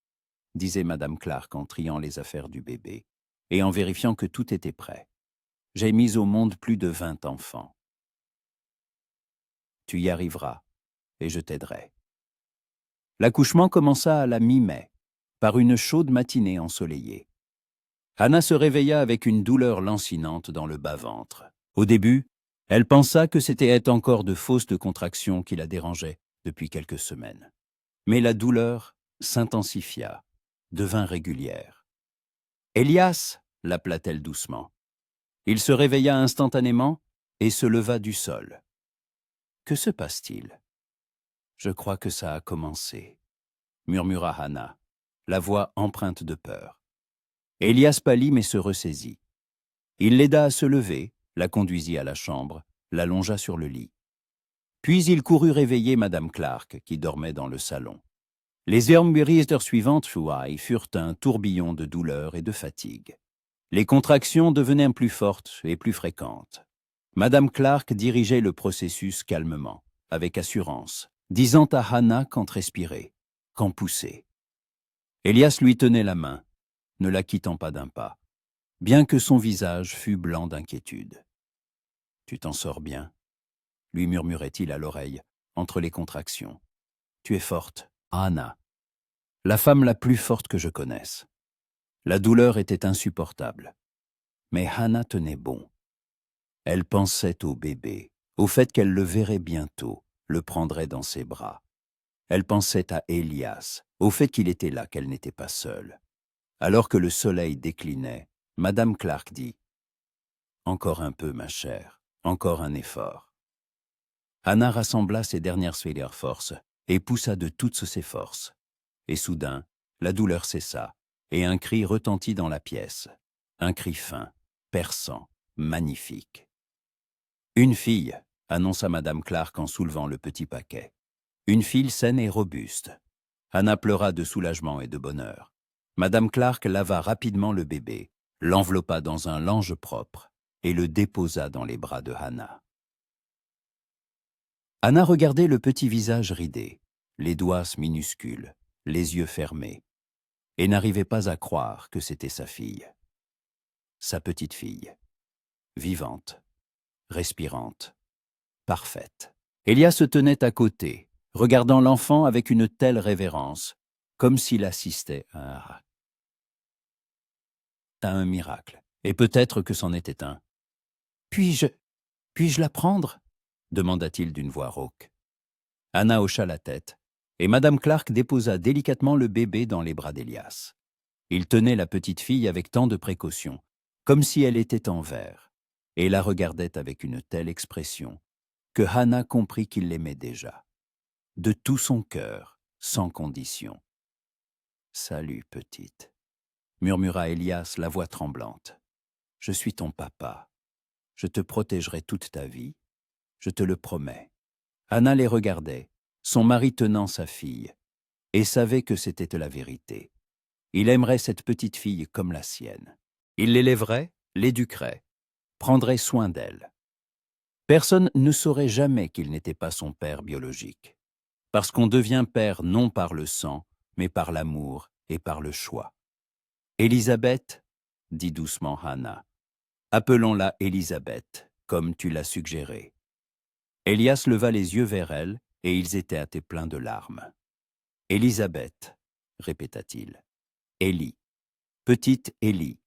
disait Madame Clark en triant les affaires du bébé et en vérifiant que tout était prêt. « J'ai mis au monde plus de 20 enfants. » « Tu y arriveras, et je t'aiderai. » L'accouchement commença à la mi-mai, par une chaude matinée ensoleillée. Hannah se réveilla avec une douleur lancinante dans le bas-ventre. Au début, elle pensa que c'était encore de fausses contractions qui la dérangeaient depuis quelques semaines. Mais la douleur s'intensifia, devint régulière. « Elias !» l'appela-t-elle doucement. Il se réveilla instantanément et se leva du sol. « Que se passe-t-il ?»« Je crois que ça a commencé, » murmura Hannah, la voix empreinte de peur. Elias pâlit mais se ressaisit. Il l'aida à se lever, la conduisit à la chambre, la longea sur le lit. Puis il courut réveiller Madame Clark, qui dormait dans le salon. Les heures suivantes furent un tourbillon de douleur et de fatigue. Les contractions devenaient plus fortes et plus fréquentes. Madame Clark dirigeait le processus calmement, avec assurance, disant à Hannah quand respirer, quand pousser. Elias lui tenait la main, ne la quittant pas d'un pas, bien que son visage fût blanc d'inquiétude. « Tu t'en sors bien ?» lui murmurait-il à l'oreille, entre les contractions. « Tu es forte, Hannah, la femme la plus forte que je connaisse. » La douleur était insupportable. Mais Hannah tenait bon. Elle pensait au bébé, au fait qu'elle le verrait bientôt, le prendrait dans ses bras. Elle pensait à Elias, au fait qu'il était là, qu'elle n'était pas seule. Alors que le soleil déclinait, Madame Clark dit « Encore un peu, ma chère, encore un effort. » Hannah rassembla ses dernières forces et poussa de toutes ses forces. Et soudain, la douleur cessa, et un cri retentit dans la pièce. Un cri fin, perçant, magnifique. « Une fille !» annonça Madame Clark en soulevant le petit paquet. « Une fille saine et robuste. » Hannah pleura de soulagement et de bonheur. Madame Clark lava rapidement le bébé, l'enveloppa dans un lange propre et le déposa dans les bras de Hannah. Hannah regardait le petit visage ridé, les doigts minuscules, les yeux fermés, et n'arrivait pas à croire que c'était sa fille. Sa petite fille, vivante, respirante, parfaite. Elias se tenait à côté, regardant l'enfant avec une telle révérence, comme s'il assistait à un miracle, et peut-être que c'en était un. « Puis-je la prendre ?» demanda-t-il d'une voix rauque. Hannah hocha la tête, et Madame Clark déposa délicatement le bébé dans les bras d'Elias. Il tenait la petite fille avec tant de précaution, comme si elle était en verre, et la regardait avec une telle expression que Hannah comprit qu'il l'aimait déjà, de tout son cœur, sans condition. « Salut, petite » murmura Elias, la voix tremblante. « Je suis ton papa. Je te protégerai toute ta vie. Je te le promets. » Hannah les regardait, son mari tenant sa fille, et savait que c'était la vérité. Il aimerait cette petite fille comme la sienne. Il l'élèverait, l'éduquerait, prendrait soin d'elle. Personne ne saurait jamais qu'il n'était pas son père biologique, parce qu'on devient père non par le sang, mais par l'amour et par le choix. « Élisabeth » dit doucement Hannah. « Appelons-la Élisabeth, comme tu l'as suggéré. » Elias leva les yeux vers elle, et ils étaient pleins de larmes. « Élisabeth » répéta-t-il. « Élie. Petite Élie. »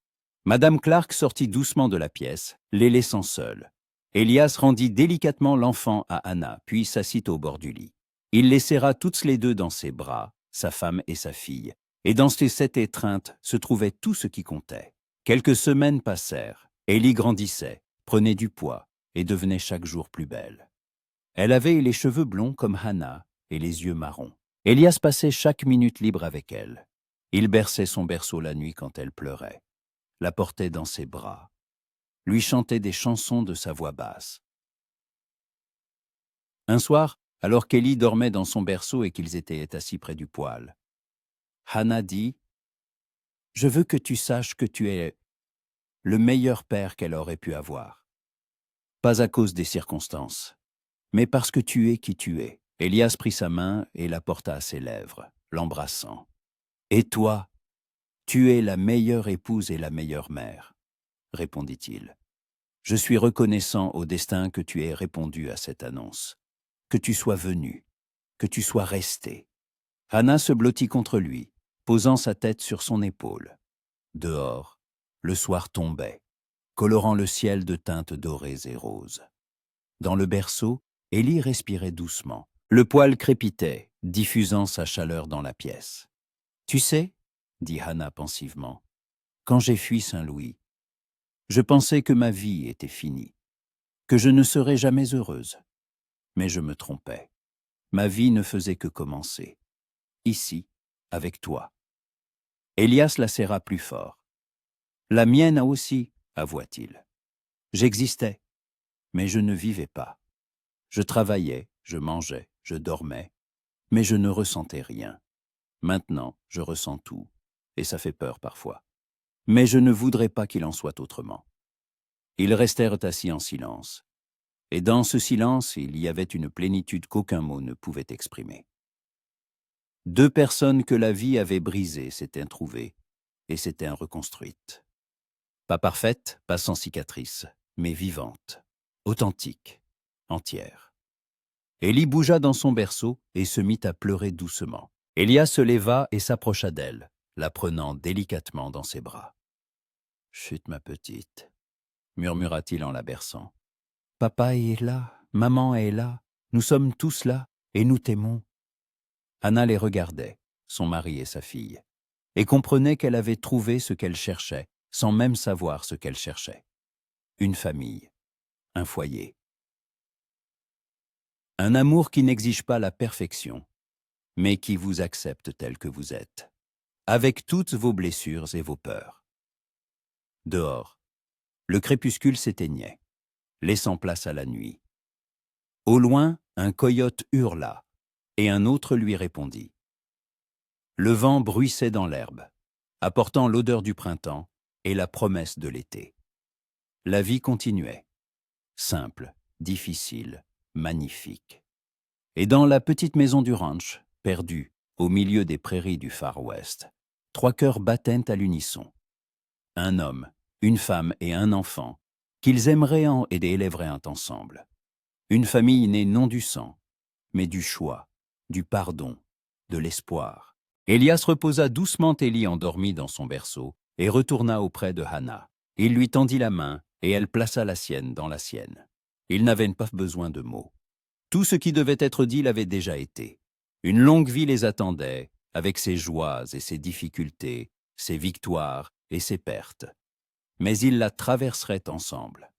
Madame Clark sortit doucement de la pièce, les laissant seuls. Elias rendit délicatement l'enfant à Hannah, puis s'assit au bord du lit. Il les serra toutes les deux dans ses bras, sa femme et sa fille, et dans cette étreinte se trouvait tout ce qui comptait. Quelques semaines passèrent. Élie grandissait, prenait du poids et devenait chaque jour plus belle. Elle avait les cheveux blonds comme Hannah et les yeux marrons. Elias passait chaque minute libre avec elle. Il berçait son berceau la nuit quand elle pleurait, la portait dans ses bras, lui chantait des chansons de sa voix basse. Un soir, alors qu'Élie dormait dans son berceau et qu'ils étaient assis près du poêle, Hannah dit « Je veux que tu saches que tu es le meilleur père qu'elle aurait pu avoir. Pas à cause des circonstances, mais parce que tu es qui tu es. » Elias prit sa main et la porta à ses lèvres, l'embrassant. « Et toi, tu es la meilleure épouse et la meilleure mère, » répondit-il. « Je suis reconnaissant au destin que tu aies répondu à cette annonce. que tu sois venu, que tu sois resté. » Hana se blottit contre lui, posant sa tête sur son épaule. Dehors, le soir tombait, colorant le ciel de teintes dorées et roses. Dans le berceau, Élie respirait doucement. Le poêle crépitait, diffusant sa chaleur dans la pièce. « Tu sais, » dit Hana pensivement, « quand j'ai fui Saint-Louis, je pensais que ma vie était finie, que je ne serais jamais heureuse. Mais je me trompais. Ma vie ne faisait que commencer. Ici, avec toi. » Elias la serra plus fort. « La mienne aussi, avoua-t-il. J'existais, mais je ne vivais pas. Je travaillais, je mangeais, je dormais, mais je ne ressentais rien. Maintenant, je ressens tout, et ça fait peur parfois. Mais je ne voudrais pas qu'il en soit autrement. » Ils restèrent assis en silence, et dans ce silence, il y avait une plénitude qu'aucun mot ne pouvait exprimer. Deux personnes que la vie avait brisées s'étaient trouvées et s'étaient reconstruites. Pas parfaites, pas sans cicatrices, mais vivantes, authentiques, entières. Élie bougea dans son berceau et se mit à pleurer doucement. Elias se leva et s'approcha d'elle, la prenant délicatement dans ses bras. « Chut, ma petite, » murmura-t-il en la berçant. « Papa est là, maman est là, nous sommes tous là, et nous t'aimons. » Hana les regardait, son mari et sa fille, et comprenait qu'elle avait trouvé ce qu'elle cherchait, sans même savoir ce qu'elle cherchait. Une famille, un foyer. Un amour qui n'exige pas la perfection, mais qui vous accepte tel que vous êtes, avec toutes vos blessures et vos peurs. Dehors, le crépuscule s'éteignait, laissant place à la nuit. Au loin, un coyote hurla, et un autre lui répondit. Le vent bruissait dans l'herbe, apportant l'odeur du printemps et la promesse de l'été. La vie continuait, simple, difficile, magnifique. Et dans la petite maison du ranch, perdue, au milieu des prairies du Far West, trois cœurs battaient à l'unisson. Un homme, une femme et un enfant, qu'ils aimeraient et élèveraient ensemble. Une famille née non du sang, mais du choix, du pardon, de l'espoir. Elias reposa doucement Élie endormi dans son berceau et retourna auprès de Hana. Il lui tendit la main et elle plaça la sienne dans la sienne. Ils n'avaient pas besoin de mots. Tout ce qui devait être dit l'avait déjà été. Une longue vie les attendait, avec ses joies et ses difficultés, ses victoires et ses pertes. Mais ils la traverseraient ensemble.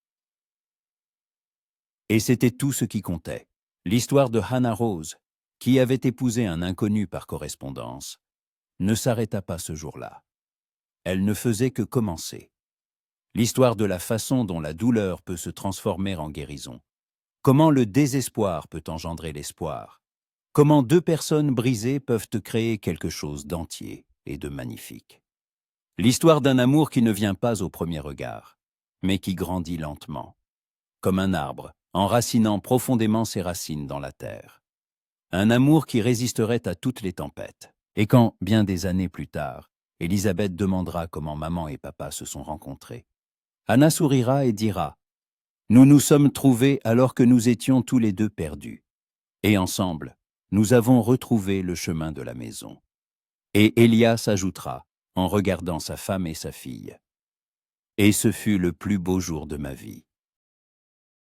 Et c'était tout ce qui comptait. L'histoire de Hana Rose, qui avait épousé un inconnu par correspondance, ne s'arrêta pas ce jour-là. Elle ne faisait que commencer. L'histoire de la façon dont la douleur peut se transformer en guérison. Comment le désespoir peut engendrer l'espoir. Comment deux personnes brisées peuvent créer quelque chose d'entier et de magnifique. L'histoire d'un amour qui ne vient pas au premier regard, mais qui grandit lentement, comme un arbre, enracinant profondément ses racines dans la terre. Un amour qui résisterait à toutes les tempêtes. Et quand, bien des années plus tard, Élisabeth demandera comment maman et papa se sont rencontrés, Hana sourira et dira « Nous nous sommes trouvés alors que nous étions tous les deux perdus. Et ensemble, nous avons retrouvé le chemin de la maison. » Et Elias ajoutera, en regardant sa femme et sa fille « Et ce fut le plus beau jour de ma vie. »